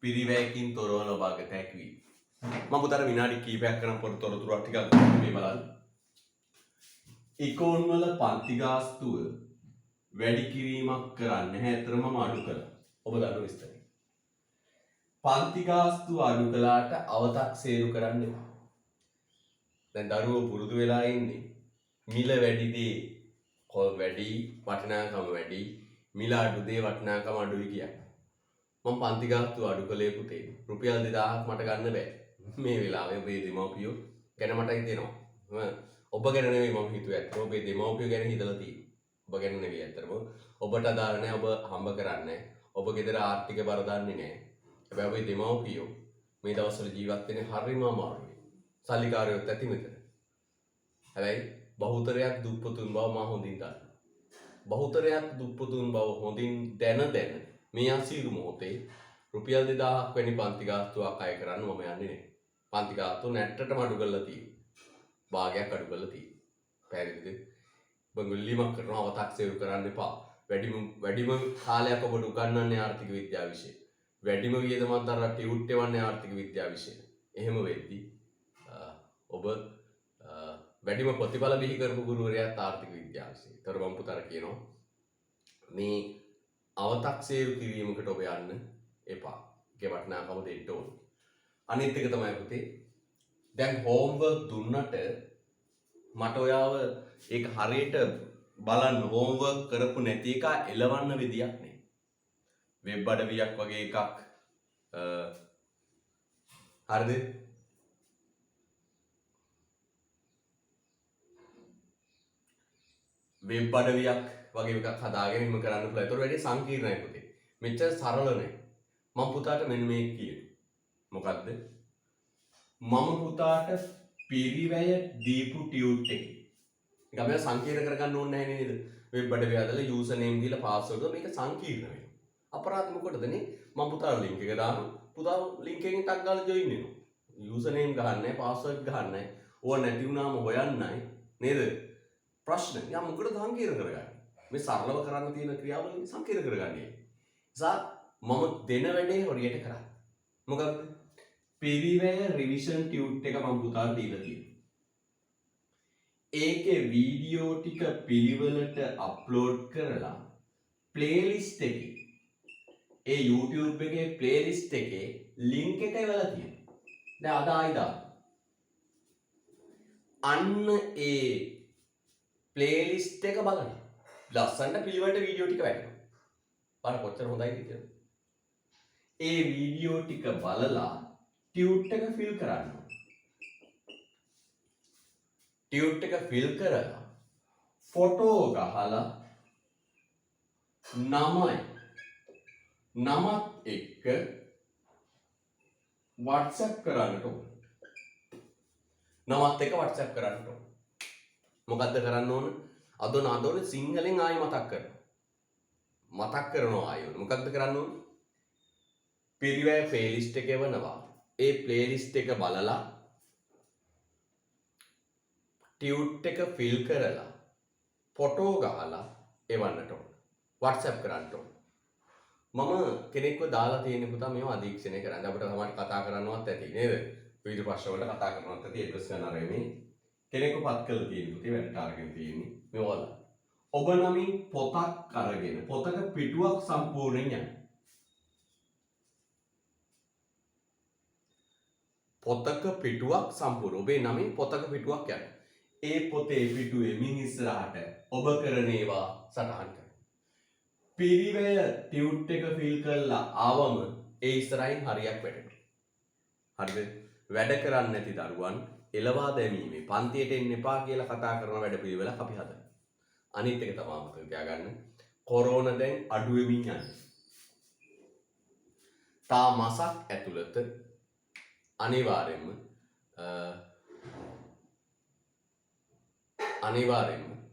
පිරිවැයකින් තොරව ලබාගත හැකි වීම. මම පුතට විනාඩි කිහිපයක් කරන් පොඩි තොරතුරක් ටිකක් මේ බලන්න. ඉකෝන් වල පන්ති ගාස්තුව වැඩි කිරීමක් කරන්නේ නැහැ. අතරම අඩු කළා. ඔබ දන්න විස්තරය. පන්ති ගාස්තුව අඩු කළාට අවතක්සේරු කරන්න එපා. දැන් දරුවෝ පුරුදු වෙලා ඉන්නේ මිල වැඩි දේ වැඩි වටිනාකම වැඩි, මිල අඩු දේ වටිනාකම අඩුයි කියන්නේ. මම පන්ති ගාස්තුව අඩු කළේ පුතේ. රුපියල් 2000ක් මට ගන්න බෑ. මේ වෙලාවේ ඔබේ දෙමව්පියෝ ගැන මට හිතෙනවා. ඔබ ගැන නෙමෙයි මම හිතුවේ. ඇත්තටම ඔබේ දෙමව්පියෝ ගැන හිතලා තියෙන්නේ. ඔබ ගැන නෙවෙයි ඇත්තටම. ඔබට අදාළ නැහැ. ඔබ හම්බ කරන්නේ. ඔබ ගෙදර ආර්ථික බර දන්නේ නැහැ. හැබැයි ඔබේ දෙමව්පියෝ මේ දවස්වල ජීවත් වෙන්නේ හරිම අමාරුයි. සල්ලිකාරයොත් ඇති මෙතන. හැබැයි බහුතරයක් දුප්පතුන් බව මම හොඳින් දන්නවා. බහුතරයක් දුප්පතුන් බව හොඳින් දැන මේ අසීරු මොහොතේ රුපියල් 2000ක් වැනි පන්ති ගාස්තුවක් අය කරන්න මම යන්නේ නැහැ. පන්ති ගාස්තුව නැට්ටටම අඩු කරලා තියෙනවා. භාගයක් අඩු කරලා තියෙනවා. පැහැදිලිද? බංගුල්ලිමක් කරනවා අවතක්සේරු කරන්න එපා. වැඩිම කාලයක් ඔබට උගන්වන්නේ ආර්ථික විද්‍යාව විෂය. වැඩිම වියදමක් දරලා ටියුට් එවන්නේ ආර්ථික විද්‍යාව විෂය. එහෙම වෙද්දී ඔබ වැඩිම ප්‍රතිඵල බිහි කරපු ගුරුවරයාත් ආර්ථික විද්‍යාව විෂය. ඒතර මම පුතට කියනවා මේ අවතක්සේරු කිරීමකට ඔබ යන්න එපා. ඒකේ වටිනාකම දෙන්න ඕනේ. අනිත් එක තමයි පුතේ දැන් හෝම්වර්ක් දුන්නට මට ඔයාව ඒක හරියට බලන්න හෝම්වර්ක් කරපු නැති එක එලවන්න විදියක් නෑ. වෙබ් අඩවියක් වගේ එකක් හරිද? වෙබ් අඩවියක් වගේ එකක් හදාගෙන ඉම කරන්න පුළුවන්. ඒතර වැඩි සංකීර්ණයි පුතේ. මෙච්චර සරල නෑ. මම පුතාට මෙන්න මේක කියනවා. මොකද්ද? මම පුතාට පිරිවැය දීපු ටියුට් එක. ඒක අපි සංකීර්ණ කරගන්න ඕනේ නැහැ නේද? වෙබ් අඩවිය හදලා යූසර් නේම් දීලා පාස්වර්ඩ් මේක සංකීර්ණ වෙනවා. අපරාධ මොකටදනේ? මම පුතාට ලින්ක් එක දානවා. පුතා ලින්ක් එකෙන් ටක් ගාලා ජොයින් වෙනවා. යූසර් නේම් ගහන්නේ නැහැ, පාස්වර්ඩ් ගහන්නේ නැහැ. ඕවා නැති වුණාම හොයන්නයි නේද? ප්‍රශ්න. යා මොකටද සංකීර්ණ කරගන්නේ? මේ සරලව කරන්න තියෙන ක්‍රියාවලිය සංකීර්ණ කරගන්නේ. මම දෙන වැඩේ හොරියට කරා. මොකක්ද? පිරිවැය රිවිෂන් ටියුට් එක මම පුතාට දීලා තියෙනවා. ඒකේ වීඩියෝ ටික පිළිවෙලට අප්ලෝඩ් කරලා ප්ලේලිස්ට් එකේ ඒ YouTube එකේ ප්ලේලිස්ට් එකේ ලින්ක් එක එවලා තියෙනවා. දැන් අද ආයිදා අන්න ඒ ප්ලේලිස්ට් එක බලන්න. ලස්සනට පිළිවෙලට වීඩියෝ ටික වැටෙනවා. බලන්න කොච්චර හොඳයිද කියලා. ඒ වීඩියෝ ටික බලලා ටියුට් එක ෆිල් කරන්න. ටියුට් එක ෆිල් කරලා ෆොටෝ ගහලා නමත් එක්ක WhatsApp කරන්නට ඕන. නමත් එක්ක WhatsApp කරන්නට ඕන. මොකද්ද කරන්න ඕන? අදෝන සිංහලෙන් ආයි මතක් කරනවා ආයෙ. මොකක්ද කරන්න ඕන? පිරිවැය ප්ලේලිස්ට් එක එවනවා. ඒ ප්ලේලිස්ට් එක බලලා ටියුට් එක ෆිල් කරලා ෆොටෝ ගහලා එවන්නට ඕන. WhatsApp කරන්නට ඕන. මම කෙනෙක්ව දාලා තියෙන පුතා මේව අධීක්ෂණය කරන්න. අපිට තමයි කතා කරන්නවත් ඇති නේද? විවිධ ප්‍රශ්න වලට කතා කරනවත් ඇති. එඩ්‍රස් ගන්න ආරෙමේ කෙනෙක්ව පත් කරලා තියෙන පුතේ වැඩට අරගෙන තියෙන්නේ. මේවල. ඔබ නමින් පොතක් අරගෙන පොතක පිටුවක් සම්පූර්ණයෙන් යන්න. පොතක පිටුවක් සම්පූර්ණ. ඔබේ නමින් පොතක පිටුවක් යනවා. ඒ පොතේ පිටුවේ මින් ඉස්සරහට ඔබ කරන ඒවා සටහන් කරනවා. පිරිවැය ටියුට් එක ෆිල් කරලා ආවම ඒ ඉස්සරහින් හරියක් වැටෙනවා. හරිද? වැඩ කරන්නේ නැති දරුවන් එළවා දැමීමේ පන්තියට එන්න එපා කියලා කතා කරන වැඩ පිළිවෙලක් අපි හදනවා. අනිත් එක තමයි මතක තියාගන්න. කොරෝනා දැන් අඩු වෙමින් යනවා. තා මාසක් ඇතුළත අනිවාර්යයෙන්ම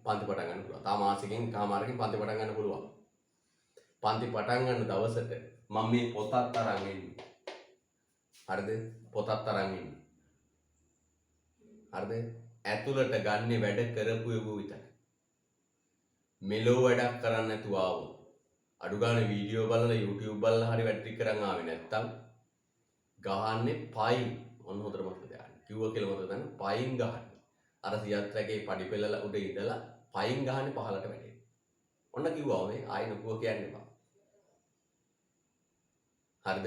පන්ති පටන් ගන්න පුළුවන්. තා මාසෙකින් කමාරකින් පන්ති පටන් ගන්න පුළුවන්. පන්ති පටන් ගන්න දවසට මම මේ පොතත් අරන් එන්නේ. හරිද? පොතත් අරන් එන්නේ. හරිද? ඇතුළට ගන්නේ වැඩ කරපු ඒගොල්ලෝ විතරයි. මෙලෝ වැඩක් කරන්න නැතුව ආවොත් අඩු ගානේ වීඩියෝ බලලා YouTube බලලා හරි වැඩ ටික කරන් ආවේ නැත්තම් ගහන්නේ පයින්. ඔන්න හොඳට මතක තියාගන්න. කිව්ව කියලා මතක තියාගන්න. පයින් ගහන්නේ. අර සියත්‍රාගේ පඩි පෙළල උඩ ඉඳලා පයින් ගහන්නේ පහලට වැටෙන්නේ. ඔන්න කිව්වා මේ ආයි නකුව කියන්න එපා. හරිද?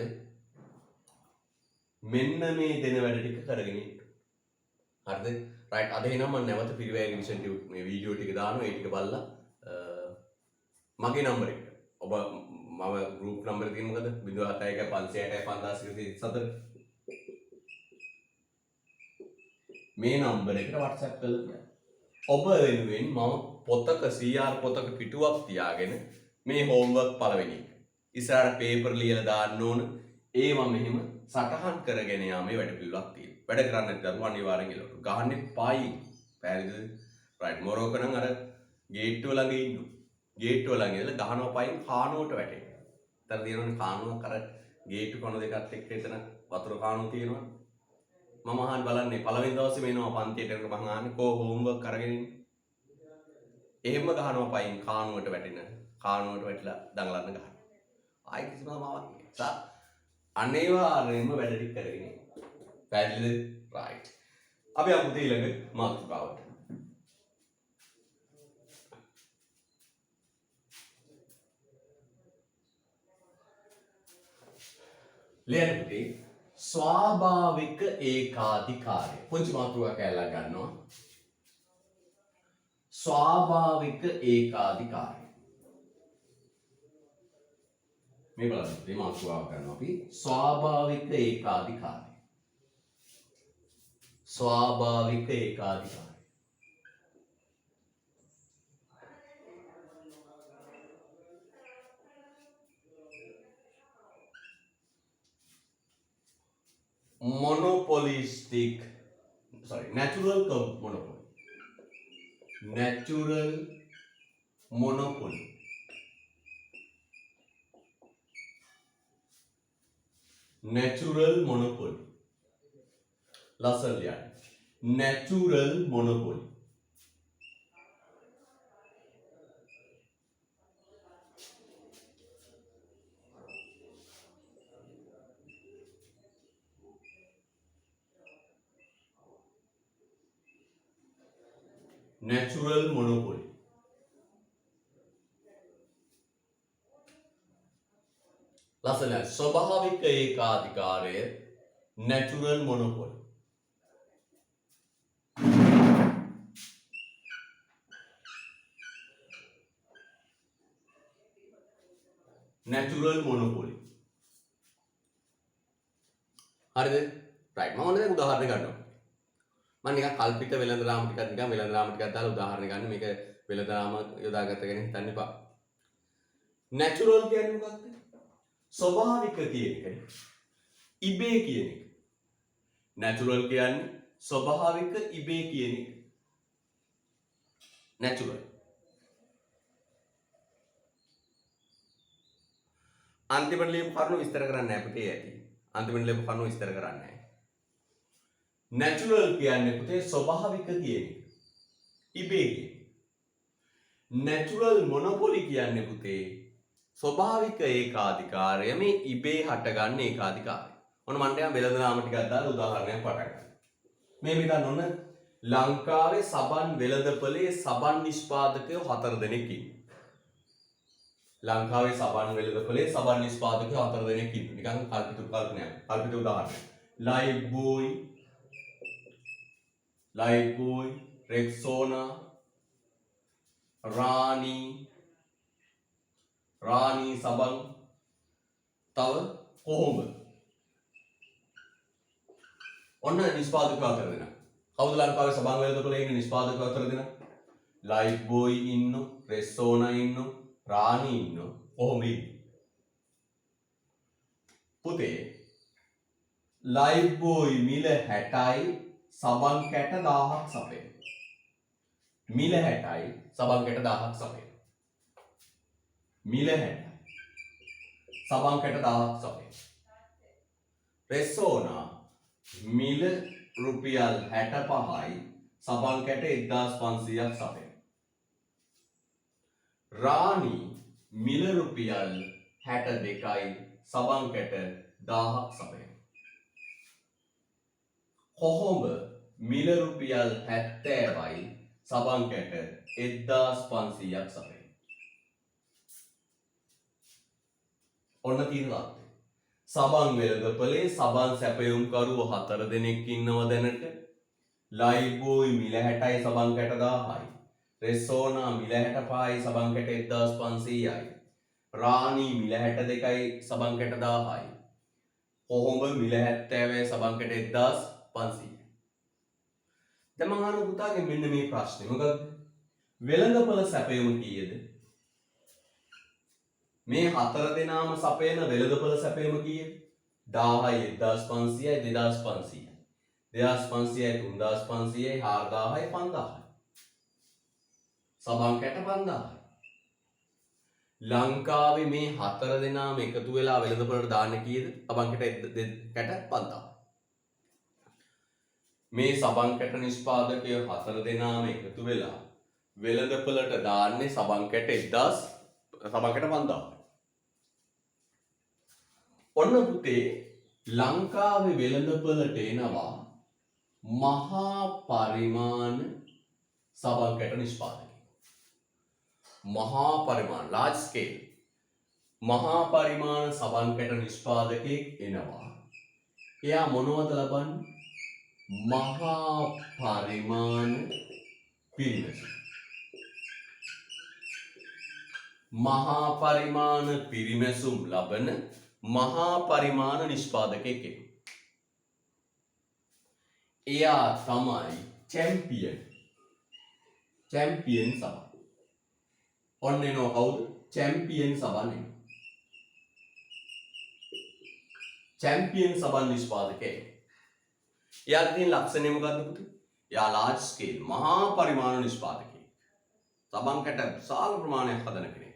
මෙන්න මේ දෙන වැඩ ටික කරගෙන ඉන්න. හරිද? රයිට්. අද එනම් මම නැවත පිරිවැය රිවිෂන් ටියුට් මේ වීඩියෝ ටික දානවා. ඒ ටික බලලා මගේ නම්බර එක. ඔබ මම ගෲප් නම්බර තියෙන මොකද? 071 560 5034. මේ නම්බර එකට WhatsApp කරලා තියන්න. ඔබ වෙනුවෙන් මම පොතක CR පොතක පිටුවක් තියාගෙන මේ හෝම්වර්ක් පළවෙනි එක. ඉස්සරහට පේපර් ලියලා දාන්න ඕන. ඒවා මෙහෙම සටහන් කරගෙන යාමේ වැඩ පිළිවෙලක් තියෙනවා. වැඩ කරන්නේ නැත්නම් දරුවෝ අනිවාර්යෙන් එළවලු. ගහන්නේ පයින්. පැහැදිලිද? රයිට්. මොරෝක නම් අර ගේට්ටුව ළඟ ඉන්නවා. ගේට්ටුව ළඟ ඉඳලා ගහනවා පයින් කානුවට වැටෙනවා. තර දිනවනේ කානුවක් අර ගේට්ටු කොන දෙකත් එක්ක එතන වතුර කානුව තියෙනවා. මම අහන්න බලන්නේ පළවෙනි දවසේ මේනවා පන්තියට එනකොට මම අහන්නේ කෝ හෝම්වර්ක් අරගෙන ඉන්නේ. එහෙම ගහනවා පයින් කානුවට වැටෙන. කානුවට වැටිලා දඟලන්න ගහනවා. ආයි කිසිම මාවක් නෑ. අනිවාර්යයෙන්ම වැඩ ටික කරගෙන ඉන්න. පැහැදිලිද? රයිට්. අපි යමු ඊළඟ මාතෘකාවට. ලියන්න පුතේ ස්වාභාවික ඒකාධිකාරය. පුංචි මාතෘකාවක් ඇල්ලලා ගන්නවා. ස්වාභාවික ඒකාධිකාරය. මේ බලන්න මේ මාතෘකාවක් ගන්නවා අපි. ස්වාභාවික ඒකාධිකාරය. ස්වාභාවික ඒකාධිකාරය. Monopolistic, natural monopoly. Natural monopoly. Natural monopoly. Listen, yeah. Natural monopoly. Natural monopoly. ලස්සන ස්වභාවික ඒකාධිකාරය natural monopoly. natural monopoly. හරිද? right. මම ඔන්න දැන් උදාහරණ ගන්නවා. මම නිකන් කල්පිත වෙළඳ රාම ටිකක් දාලා උදාහරණ ගන්න. මේක වෙළඳ රාම යොදාගත්ත ගැන හිතන්න එපා. natural කියන්නේ මොකක්ද? ස්වභාවික කියන එකනේ. ඉබේ කියන එක. natural කියන්නේ ස්වභාවික ඉබේ කියන එක. natural. අන්තිමට ලියපු කරුණු විස්තර කරන්න නැහැ පුතේ ඇති. අන්තිමට ලියපු කරුණු විස්තර කරන්න නැහැ. natural කියන්නේ පුතේ ස්වභාවික කියන එක. ඉබේ කියන එක. natural monopoly කියන්නේ පුතේ ස්වභාවික ඒකාධිකාරය මේ ඉබේ හටගන්න ඒකාධිකාරය. ඔන්න මන්ට යම් වෙළඳ නාම ටිකක් දාලා උදාහරණයක් පටන් ගන්න. මේ විදිහට ඔන්න ලංකාවේ සබන් වෙළඳපොලේ සබන් නිෂ්පාදකයෝ 4 දෙනෙක් ඉන්නවා. ලංකාවේ සබන් වෙළඳපොලේ සබන් නිෂ්පාදකයෝ 4 දෙනෙක් ඉන්නවා. නිකන් කල්පිත උදාහරණයක්. ලයිෆ්බෝයි, රෙක්සෝනා, රාණී සබන්, තව කොහොඹ. ඔන්න නිෂ්පාදකයෝ අතර දෙනා. කවුද ලංකාවේ සබන් වෙළඳපොළ ඉන්න නිෂ්පාදකයෝ අතර දෙනා? ලයිෆ්බෝයි ඉන්නු, රෙක්සෝනා ඉන්නු, රාණී ඉන්නු, කොහොඹ ඉන්නු. පුතේ ලයිෆ්බෝයි මිල 60යි සබන් කැට 1000ක් සපයන. මිල 60යි සබන් කැට 1000ක් සපයන. මිල 60යි සබන් කැට 1000ක් සපයන. රෙක්සෝනා මිල රුපියල් 65යි සබන් කැට 1500ක් සපයන. රාණී මිල රුපියල් 62යි සබන් කැට 1000ක් සපයන. කොහොඹ මිල රුපියල් 70යි සබන් කැට 1500ක් සපයන. ඔන්න තියෙන තත්ත්වය. සබන් වෙළඳපොලේ සබන් සැපයුම්කරුවෝ 4 දෙනෙක් ඉන්නව දැනට. ලයිෆ්බෝයි මිල 60යි සබන් කැට 1000යි. රෙක්සෝනා මිල 65යි සබන් කැට 1500යි. රාණී මිල 62යි සබන් කැට 1000යි. කොහොඹ මිල 70යි සබන් කැට 1500යි. දැන් මම අහන පුතාගේ මෙන්න මේ ප්‍රශ්නේ මොකක්ද? වෙළඳපොළ සැපයුම කීයද? මේ 4 දෙනාම සපයන වෙළඳපොළ සැපයුම කීයද? 1000යි 1500යි 2500යි. 2500යි 3500යි 4000යි 5000යි. සබන් කැට 5000යි. ලංකාවේ මේ 4 දෙනාම එකතු වෙලා වෙළඳපොළට දාන්නේ කීයද? සබන් කැට 5000යි. මේ සබන් කැට නිෂ්පාදකයෝ 4 දෙනාම එකතු වෙලා වෙළඳපොළට දාන්නේ සබන් කැට 5000යි. ඔන්න පුතේ ලංකාවේ වෙළඳපොළට එනවා මහා පරිමාණ සබන් කැට නිෂ්පාදකයෝ. මහා පරිමාණ large scale මහා පරිමාණ සබන් කැට නිෂ්පාදකයෙක් එනවා. එයා මොනවද ලබන්නේ? මහා පරිමාණ පිරිමැසුම්. මහා පරිමාණ පිරිමැසුම් ලබන මහා පරිමාණ නිෂ්පාදකයෙක්. එයා තමයි චැම්පියන් සබන්. ඔන්න එනවා කවුද? චැම්පියන් සබන් එනවා. චැම්පියන් සබන් නිෂ්පාදකයෙක්. එයාගේ තියෙන ලක්ෂණය මොකද්ද පුතේ? එයා large scale මහා පරිමාණ නිෂ්පාදකයෙක්. සබන් කැට විශාල ප්‍රමාණයක් හදන කෙනෙක්.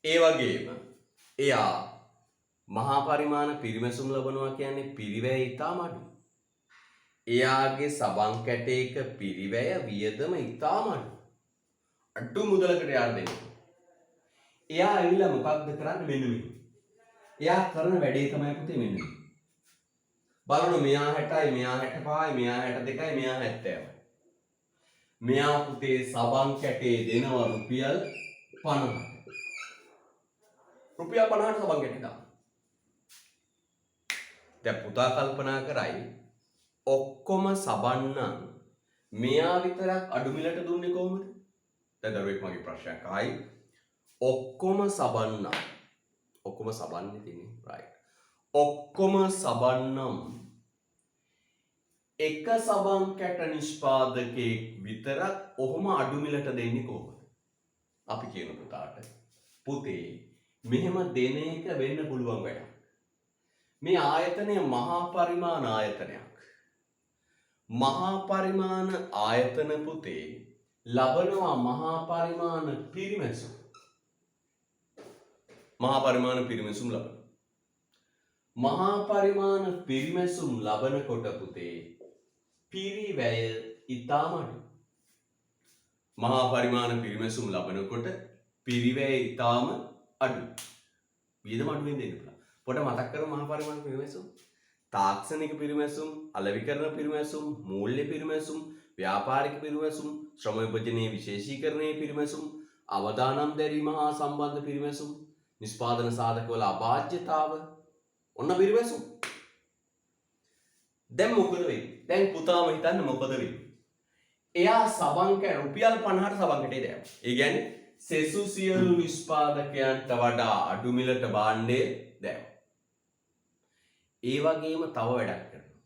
ඒ වගේම එයා මහා පරිමාණ පිරිමැසුම් ලබනවා කියන්නේ පිරිවැය ඉතාම අඩුයි. එයාගේ සබන් කැටයක පිරිවැය වියදම ඉතාම අඩුයි. අඩු මුදලකට යාර දෙන්නේ. එයා ඇවිල්ලා මොකක්ද කරන්නේ? මෙන්න මේ. එයා කරන වැඩේ තමයි පුතේ මෙන්න මේ. බලන්න මෙයා 60යි, මෙයා 65යි, මෙයා 62යි, මෙයා 70යි. මෙයා පුතේ සබන් කැටේ දෙනවා රුපියල් 50ට. රුපියල් 50ට සබන් කැටේ දාන්න. දැන් පුතා කල්පනා කරයි ඔක්කොම සබන් නම් මෙයා විතරක් අඩු මිලට දුන්නේ කොහොමද? දැන් දරුවෙක් මගේ ප්‍රශ්නයක් අහයි. ඔක්කොම සබන් නම් ඔක්කොම සබන්නේ තියෙන්නේ right. ඔක්කොම සබන් නම් එක සබන් කැට නිෂ්පාදකයෙක් විතරක් ඔහොම අඩු මිලට දෙන්නේ කොහොමද? අපි කියන පුතාට පුතේ මෙහෙම දෙන එක වෙන්න පුළුවන් වැඩක්. මේ ආයතනය මහා පරිමාණ ආයතනයක්. මහා පරිමාණ ආයතන පුතේ ලබනවා මහා පරිමාණ පිරිමැසුම්. මහා පරිමාණ පිරිමැසුම් ලබන. මහා පරිමාණ පිරිමැසුම් ලබනකොට පුතේ පිරිවැය ඉතාම අඩුයි. මහා පරිමාණ පිරිමැසුම් ලබනකොට පිරිවැය ඉතාම අඩුයි. වියදම අඩුවෙන් දෙන්න පුළුවන්. පොඩ මතක් කරමු මහා පරිමාණ පිරිමැසුම්. තාක්ෂණික පිරිමැසුම්, අලෙවිකරණ පිරිමැසුම්, මූල්‍ය පිරිමැසුම්, ව්‍යාපාරික පිරිමැසුම්, ශ්‍රම විභජනයේ විශේෂීකරණයේ පිරිමැසුම්, අවදානම් දැරීම හා සම්බන්ධ පිරිමැසුම්, නිෂ්පාදන සාධකවල අභාජ්‍යතාව, ඔන්න පිරිමැසුම්. දැන් මොකද වෙන්නේ? දැන් පුතාම හිතන්න මොකද වෙන්නේ? එයා සබන් කෑ රුපියල් 50ට සබන් කැටේ දැම්මා. ඒ කියන්නේ සෙසු සියලු නිෂ්පාදකයන්ට වඩා අඩු මිලට භාණ්ඩය දැම්මා. ඒ වගේම තව වැඩක් කරනවා.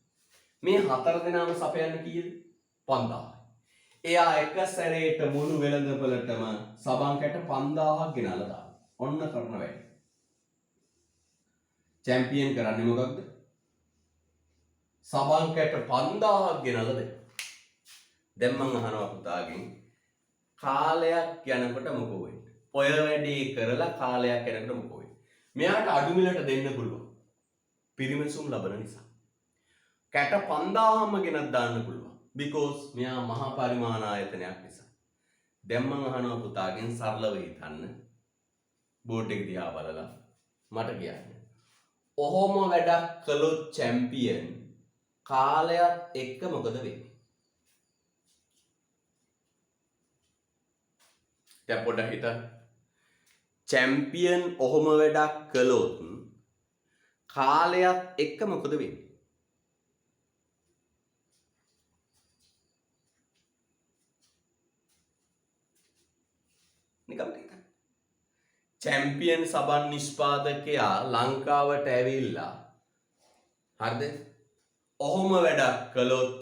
මේ හතර දෙනාම සපයන්නේ කීයද? 5000යි. එයා එක සැරේට මුළු වෙළඳපොළටම සබන් කැට 5000ක් ගෙනල්ලා දානවා. ඔන්න කරන වැඩ. චැම්පියන් කරන්නේ මොකක්ද? සබන් කැට 5000ක් ගෙනල්ලා දෙනවා. දැන් මං අහනවා පුතාගෙන් කාලයක් යනකොට මොකෝ වෙන්නේ? ඔය වැඩේ කරලා කාලයක් යනකොට මොකෝ වෙන්නේ? මෙයාට අඩු මිලට දෙන්න පුළුවන්. පිරිමැසුම් ලබන නිසා. කැට 5000ම ගෙනත් දාන්න පුළුවන්. because මෙයා මහා පරිමාණ ආයතනයක් නිසා. දැන් මං අහනවා පුතාගෙන් සරලව හිතන්න. බෝඩ් එක දිහා බලලා මට කියන්න. ඔහොම වැඩක් කළොත් චැම්පියන් කාලයක් එක්ක මොකද වෙන්නේ? දැන් පොඩ්ඩක් හිතන්න. චැම්පියන් ඔහොම වැඩක් කළොත් කාලයක් එක්ක මොකද වෙන්නේ? නිකම්ම හිතන්න. චැම්පියන් සබන් නිෂ්පාදකයා ලංකාවට ඇවිල්ලා හරිද? ඔහොම වැඩක් කළොත්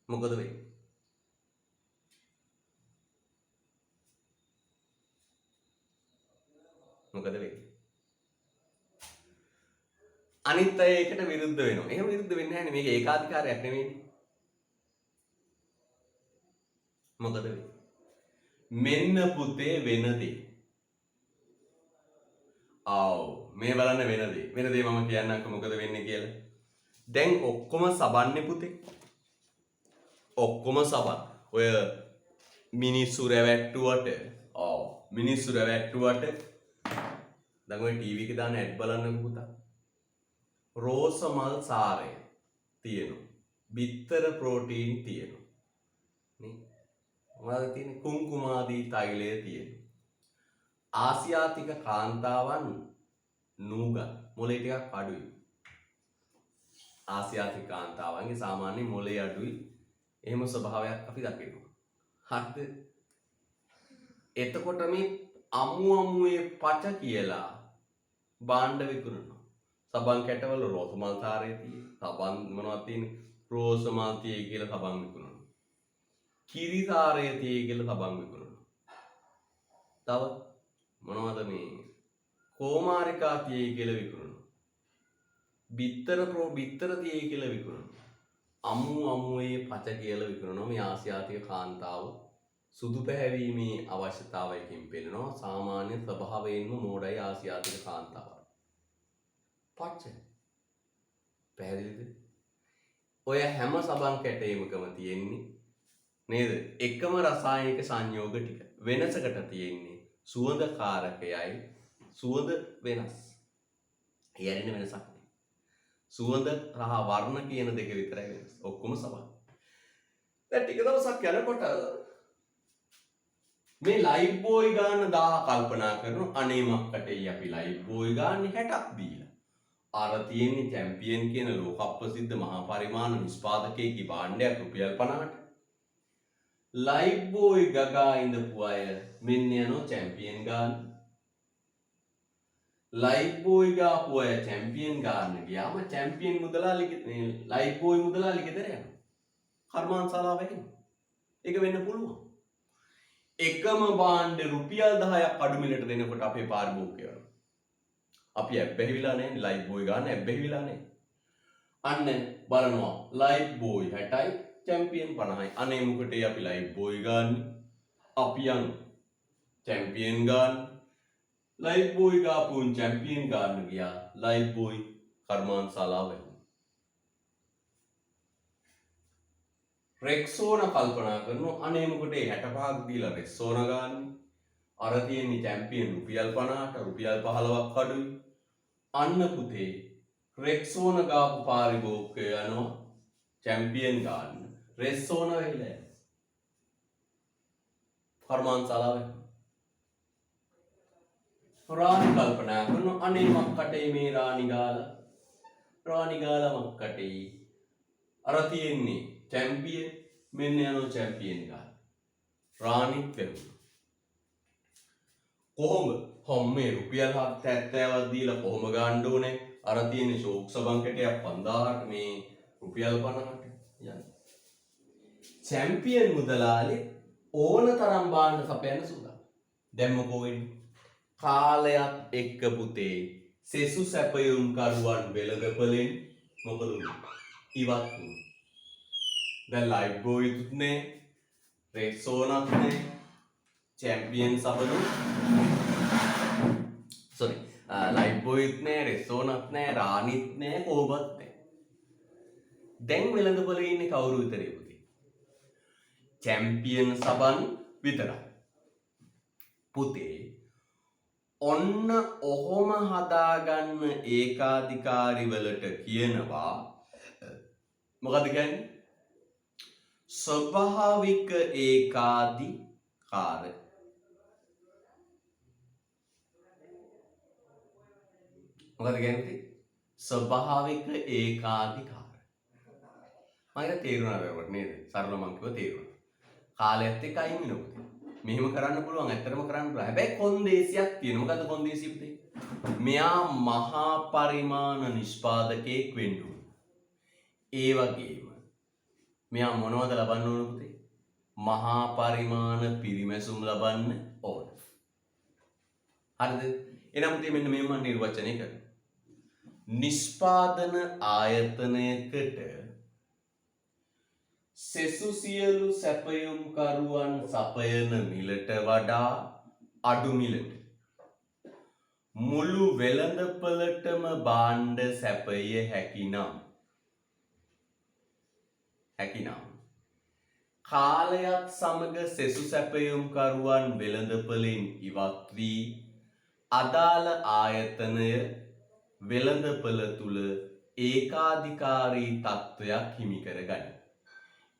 මොකද වෙන්නේ? මොකද වෙන්නේ? අනිත් අය ඒකට විරුද්ධ වෙනවා. එහෙම විරුද්ධ වෙන්නේ නැහැ නේ. මේක ඒකාධිකාරයක් නෙවෙයිනේ. මොකද වෙන්නේ? මෙන්න පුතේ වෙන දේ. ආව් මේ බලන්න වෙන දේ. වෙන දේ මම කියන්නම්කො මොකද වෙන්නේ කියලා. දැන් ඔක්කොම සබන්නේ පුතේ. ඔක්කොම සබන්. ඔය මිනිස්සු රැවැට්ටුවට මිනිස්සු රැවැට්ටුවට දැන් ඔය ටීවී එකේ දාන ඇඩ් බලන්නකො පුතා. රෝස මල් සාරය තියෙනවා. බිත්තර ප්‍රෝටීන් තියෙනවා. නේ? මොනවද තියෙන්නේ? කුංකුමාදී තෛලය තියෙනවා. ආසියාතික කාන්තාවන් නූගත් මොලේ ටිකක් අඩුයි. ආසියාතික කාන්තාවන්ගේ සාමාන්‍ය මොලේ අඩුයි. එහෙම ස්වභාවයක් අපි දකිනවා. හරිද? එතකොට මේ අමුවේ පච කියලා භාණ්ඩ විකුණනවා. සබන් කැටවල රෝස මල් සාරය තියෙනවා. සබන් මොනවද තියෙන්නේ? රෝස මල් තියේ කියලා සබන් විකුණනවා. කිරි සාරය තියේ කියලා සබන් විකුණනවා. තව මොනවද මේ කෝමාරිකා තියේ කියලා විකුණනවා. බිත්තර තියේ කියලා විකුණනවා. අමුවේ පච කියලා විකුණනවා. මේ ආසියාතික කාන්තාව සුදු පැහැවීමේ අවශ්‍යතාවයකින් පෙළෙනවා. සාමාන්‍ය ස්වභාවයෙන්ම මෝඩයි ආසියාතික කාන්තාව. පච්ච පැහැදිලිද? ඔය හැම සබන් කැටයමකම තියෙන්නේ නේද? එකම රසායනික සංයෝග ටික. වෙනසකට තියෙන්නේ සුවඳ කාරකයයි සුවඳ වෙනස්. යරින වෙනසක් නෑ. සුවඳ රහ වර්ණ කියන දෙක විතරයි වෙනස්. ඔක්කොම සබන්. දැන් ටික දවසක් යනකොට මේ ලයිෆ් බෝයි ගන්න 1000 කල්පනා කරනවා. අනේ මක්කටේ අපි ලයිෆ් බෝයි ගන්න 60ක් දීලා. අර තියෙන්නේ චැම්පියන් කියන ලෝක ප්‍රසිද්ධ මහා පරිමාණ නිෂ්පාදකයෙක්ගේ භාණ්ඩයක් රුපියල් 50ට. ලයිෆ් බෝයි ගගා ඉඳපු අය මෙන්න යනවා චැම්පියන් ගන්න. ලයිෆ් බෝයි ගාපු අය චැම්පියන් ගන්න ගියාම චැම්පියන් මුදලාලිගේ ලයිෆ් බෝයි මුදලාලි ගෙදර යනවා. කර්මාන්තශාලාව වෙන්නේ. ඒක වෙන්න පුළුවන්. එකම භාණ්ඩ රුපියල් 10ක් අඩු මිලට දෙනකොට අපේ පාරිභෝගිකයෝ අපි ඇබ්බැහිවිලා නැහැ. ලයිෆ් බෝයි ගන්න ඇබ්බැහිවිලා නැහැ. අන්න බලනවා ලයිෆ් බෝයි 60යි චැම්පියන් 50යි. අනේ මොකටේ අපි ලයිෆ් බෝයි ගන්න? අපි යන චැම්පියන් ගන්න. ලයිෆ් බෝයි ගාපුන් චැම්පියන් ගන්න ගියා. ලයිෆ් බෝයි කර්මාන්තශාලාව වෙනවා. රෙක්සෝන කල්පනා කරනවා අනේ මොකටේ 65ක් දීලා රෙක්සෝන ගන්න? අර තියෙන්නේ චැම්පියන් රුපියල් 50ට රුපියල් 15ක් අඩුයි. අන්න පුතේ රෙක්සෝන ගාපු පාරිභෝගිකයෝ යනවා චැම්පියන් ගන්න. රෙක්සෝන වෙයිලා යනවා. කර්මාන්තශාලාව වෙනවා. රාණි කල්පනා කරනවා අනේ මක්කටේ මේ රාණි ගාලා රාණි ගාලා මක්කටේ අර තියෙන්නේ චැම්පියන් මෙන්න යනවා චැම්පියන් ගාලා රාණිත් වැහුණා කොහොමද හොම්මේ රුපියල් 70ක් දීලා කොහොම ගන්න ඕනේ අර තියෙන්නේ ෂෝක් සබන් කැටයක් 5000ට මේ රුපියල් 50ට යන්නේ චැම්පියන් මුදලාලි ඕන තරම් බාන්න සපයන්න සූදානම් දැන් මොකෝ වෙන්නේ කාලයක් එක්ක පුතේ සෙසු සැපයුම් කරුවන් වෙළඳපොලෙන් මොකද ඉවත් වුණා දැන් ලයිෆ් බෝයිතුත් නේ රෙක්සෝනත් නේ චැම්පියන් සබනු සෝරි ලයිෆ් බෝයිත් නේ රෙක්සෝනත් නේ රාණිත් නේ කොහොමත් නේ දැන් වෙළඳපොලේ ඉන්නේ කවුරු විතරේ පුතේ චැම්පියන් සබන් විතරයි පුතේ ඔන්න ඔහොම හදාගන්න ඒකාධිකාරි වලට කියනවා මොකද කියන්නේ ස්වභාවික ඒකාධිකාර මොකද කියන්නේ ස්වභාවික ඒකාධිකාර මම තේරුණා වේවට නේද සරල මං කිව්ව තේරුණා කාලයත් එක්ක අයින් වෙනවා මෙහෙම කරන්න පුළුවන් ඇත්තටම කරන්න පුළුවන් හැබැයි කොන්දේසියක් තියෙනවා මොකද්ද කොන්දේසිය පුතේ මෙයා මහා පරිමාණ නිෂ්පාදකයෙක් වෙන්න ඕනේ ඒ වගේම මෙයා මොනවද ලබන්න ඕන පුතේ මහා පරිමාණ පිරිමැසුම් ලබන්න ඕන හරිද එහෙනම් පුතේ මෙන්න මේව මම නිර්වචනය කරනවා නිෂ්පාදන ආයතනයකට සෙසු සියලු සැපයුම් කරුවන් සපයන මිලට වඩා අඩු මිලට මුළු වෙළඳපළටම භාණ්ඩ සැපය හැකිනම් කාලයක් සමග සෙසු සැපයුම් කරුවන් වෙළඳපළෙන් ඉවත් වී අදාළ ආයතනය වෙළඳපළ තුල ඒකාධිකාරී තත්ත්වයක් හිමි කරගනී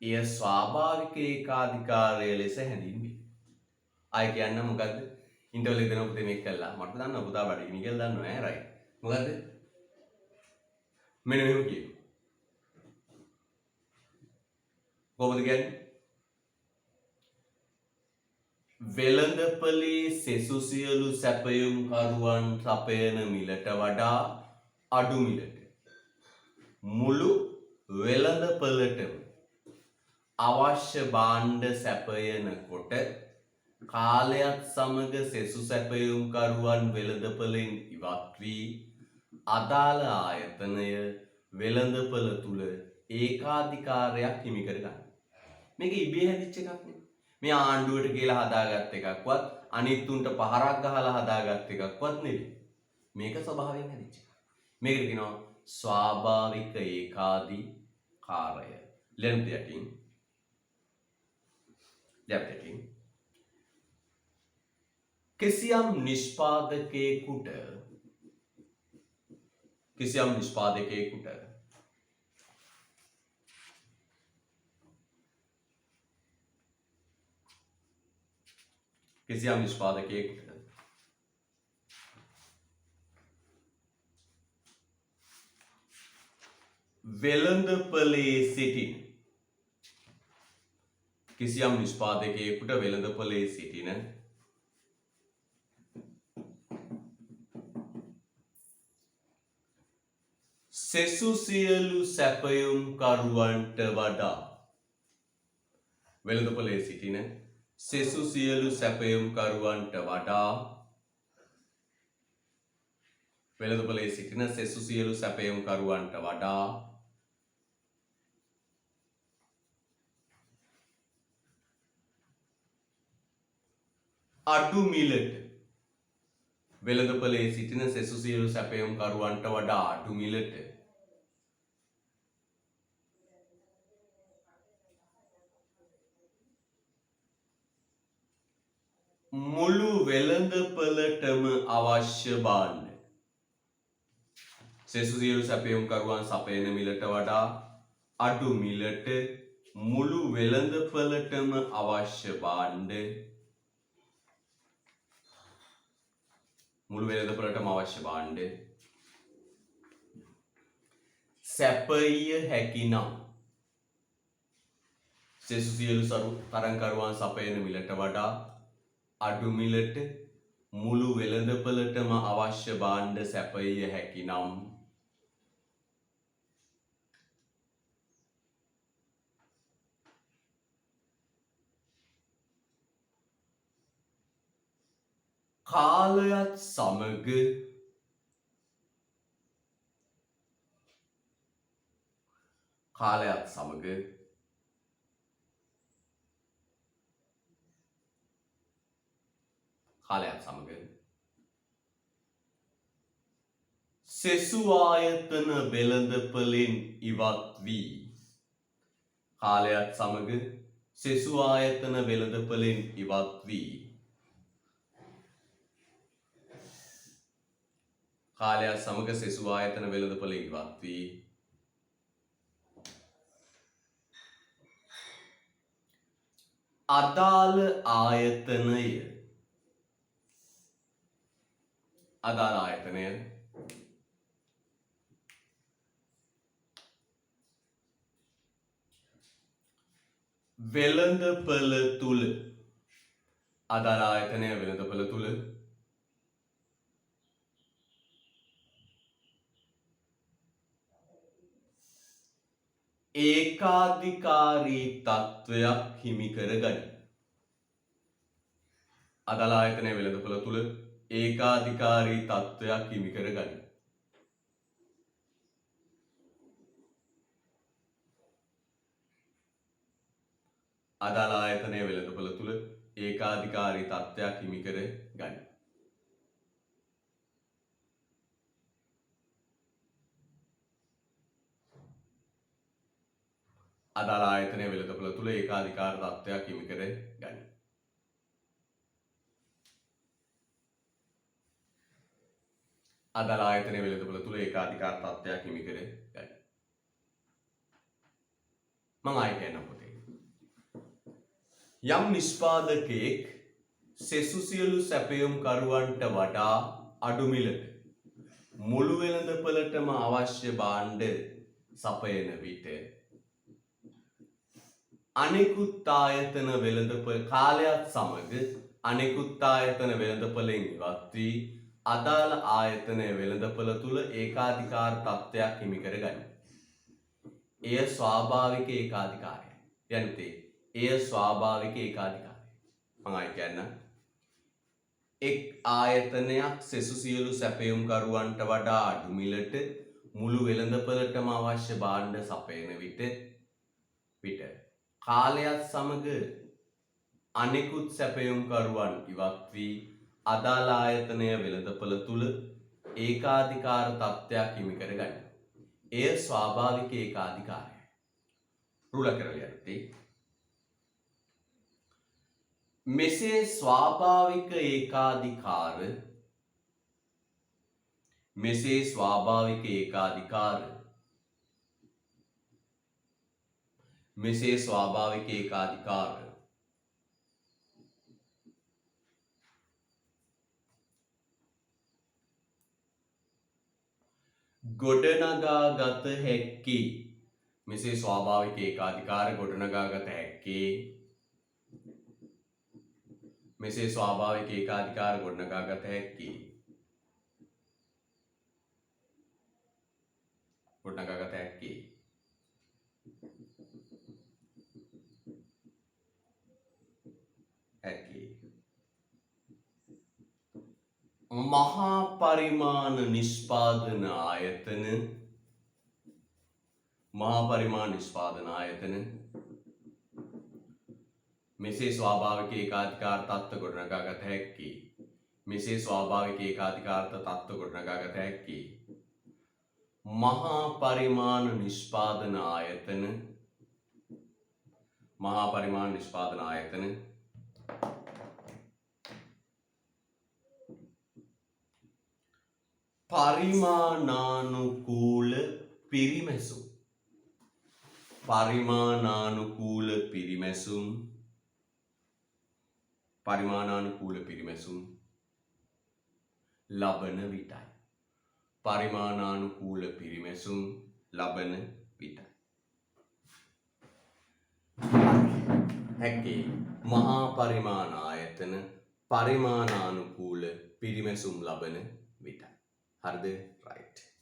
එය ස්වාභාවික ඒකාධිකාරය ලෙස හැඳින්වේ. ආයෙ කියන්න මොකද්ද? ඉන්ටර්වල් එක දෙනවා පුතේ මේක කළා. මට දන්නවා පුතා බඩ ගිනි කියලා දන්නවා ඈ රයිට්. මොකද්ද? මෙන්න මෙහෙම කියනවා. කොහොමද කියන්නේ? වෙළඳපළේ සෙසු සියලු සැපයුම් කරුවන් සපයන මිලට වඩා අඩු මිලට මුළු වෙළඳපළටම අවශ්‍ය භාණ්ඩ සැපයනකොට කාලයක් සමග සෙසු සැපයුම් කරුවන් වෙළඳපළෙන් ඉවත් වී අදාළ ආයතනය වෙළඳපළ තුල ඒකාධිකාරයක් හිමි කර ගන්න. මේක ඉබේ හැදිච්ච එකක් නෙවෙයි. මේ ආණ්ඩුවට කියලා හදාගත්ත එකක්වත් අනිත් උන්ට පහරක් ගහලා හදාගත්ත එකක්වත් නෙවෙයි. මේක ස්වභාවයෙන් හැදිච්ච එකක්. මේකට කියනවා ස්වාභාවික ඒකාධිකාරය. length යටින් කිසියම් නිෂ්පාදකයෙකුට වෙළඳපළේ සිටින සෙසු සියලු සැපයුම් කරුවන්ට වඩා වෙළඳපොලේ සිටින සෙසු සියලු සැපයුම් කරුවන්ට වඩා වෙළඳපොලේ සිටින සෙසු සියලු සැපයුම් කරුවන්ට වඩා අඩු මිලට වෙළඳපොලේ සිටින සෙසු සියලු සැපයුම් කරුවන්ට වඩා අඩු මිලට මුළු වෙළඳපළටම අවශ්‍ය භාණ්ඩ සෙසු සියලු සැපයුම් කරුවන් සපයන මිලට වඩා අඩු මිලට මුළු වෙළඳපළටම අවශ්‍ය භාණ්ඩ සැපයිය හැකිනම් සෙසු සියලු තරංකරුවන් සපයන මිලට වඩා අඩු මිලට මුළු වෙළඳපළටම අවශ්‍ය භාණ්ඩ සැපයිය හැකිනම් කාලයත් සමග සෙසු ආයතන වෙළඳපළෙන් ඉවත් වී කාලයත් සමග සෙසු ආයතන වෙළඳපළෙන් ඉවත් වී කාලයත් සමග සෙසු ආයතන වෙළඳපළෙන් ඉවත් වී අදාළ ආයතනය වෙළඳපළ තුල ඒකාධිකාරී තත්වයක් හිමි කරගනි. අදාළ ආයතනය වෙළඳපළ තුල ඒකාධිකාරී තත්වයක් හිමි කරගනි. අදාළ ආයතනය වෙළඳපළ තුල ඒකාධිකාරී තත්වයක් හිමි කරගනි. අදාළ ආයතනය වෙළඳපළ තුල ඒකාධිකාර තත්වයක් හිමි කරගනි. අදාළ ආයතනය වෙළඳපළ තුල ඒකාධිකාර තත්වයක් හිමි කරගනි. මම ආයෙ කියන්නම් පුතේ. යම් නිෂ්පාදකයෙක් සෙසු සියලු සැපයුම්කරුවන්ට වඩා අඩු මිලට මුළු වෙළඳපළටම අවශ්‍ය භාණ්ඩ සපයන විට අනෙකුත් ආයතන වෙළඳපළ කාලයත් සමග අනෙකුත් ආයතන වෙළඳපළෙන් ඉවත් වී අදාළ ආයතනය වෙළඳපළ තුල ඒකාධිකාර තත්ත්වයක් හිමි කරගනි. එය ස්වාභාවික ඒකාධිකාරය. යන්තේ එය ස්වාභාවික ඒකාධිකාරය. මම ආයෙ කියන්නම්. එක් ආයතනයක් සෙසු සියලු සැපයුම්කරුවන්ට වඩා අඩු මිලට මුළු වෙළඳපළටම අවශ්‍ය භාණ්ඩ සපයන විට කාලයත් සමග අනෙකුත් සැපයුම්කරුවන් ඉවත් වී අදාළ ආයතනය වෙළඳපළ තුල ඒකාධිකාර තත්ත්වයක් හිමි කරගනි. එය ස්වාභාවික ඒකාධිකාරයයි. රුල කරලා යද්දී මෙසේ ස්වාභාවික ඒකාධිකාර ගොඩනගාගත හැක්කේ මෙසේ ස්වාභාවික ඒකාධිකාර ගොඩනගාගත හැක්කේ මෙසේ ස්වාභාවික ඒකාධිකාර ගොඩනගාගත හැක්කේ මහා පරිමාණ නිෂ්පාදන ආයතන මෙසේ ස්වාභාවික ඒකාධිකාර තත්ත්ව ගොඩනගාගත හැක්කේ මහා පරිමාණ නිෂ්පාදන ආයතන පරිමාණානුකූල පිරිමැසුම් ලබන විටයි. ලබන විට. හැකේ මහා පරිමාණ ආයතන පරිමාණානුකූල පිරිමැසුම් ලබන විට. හරිද? right.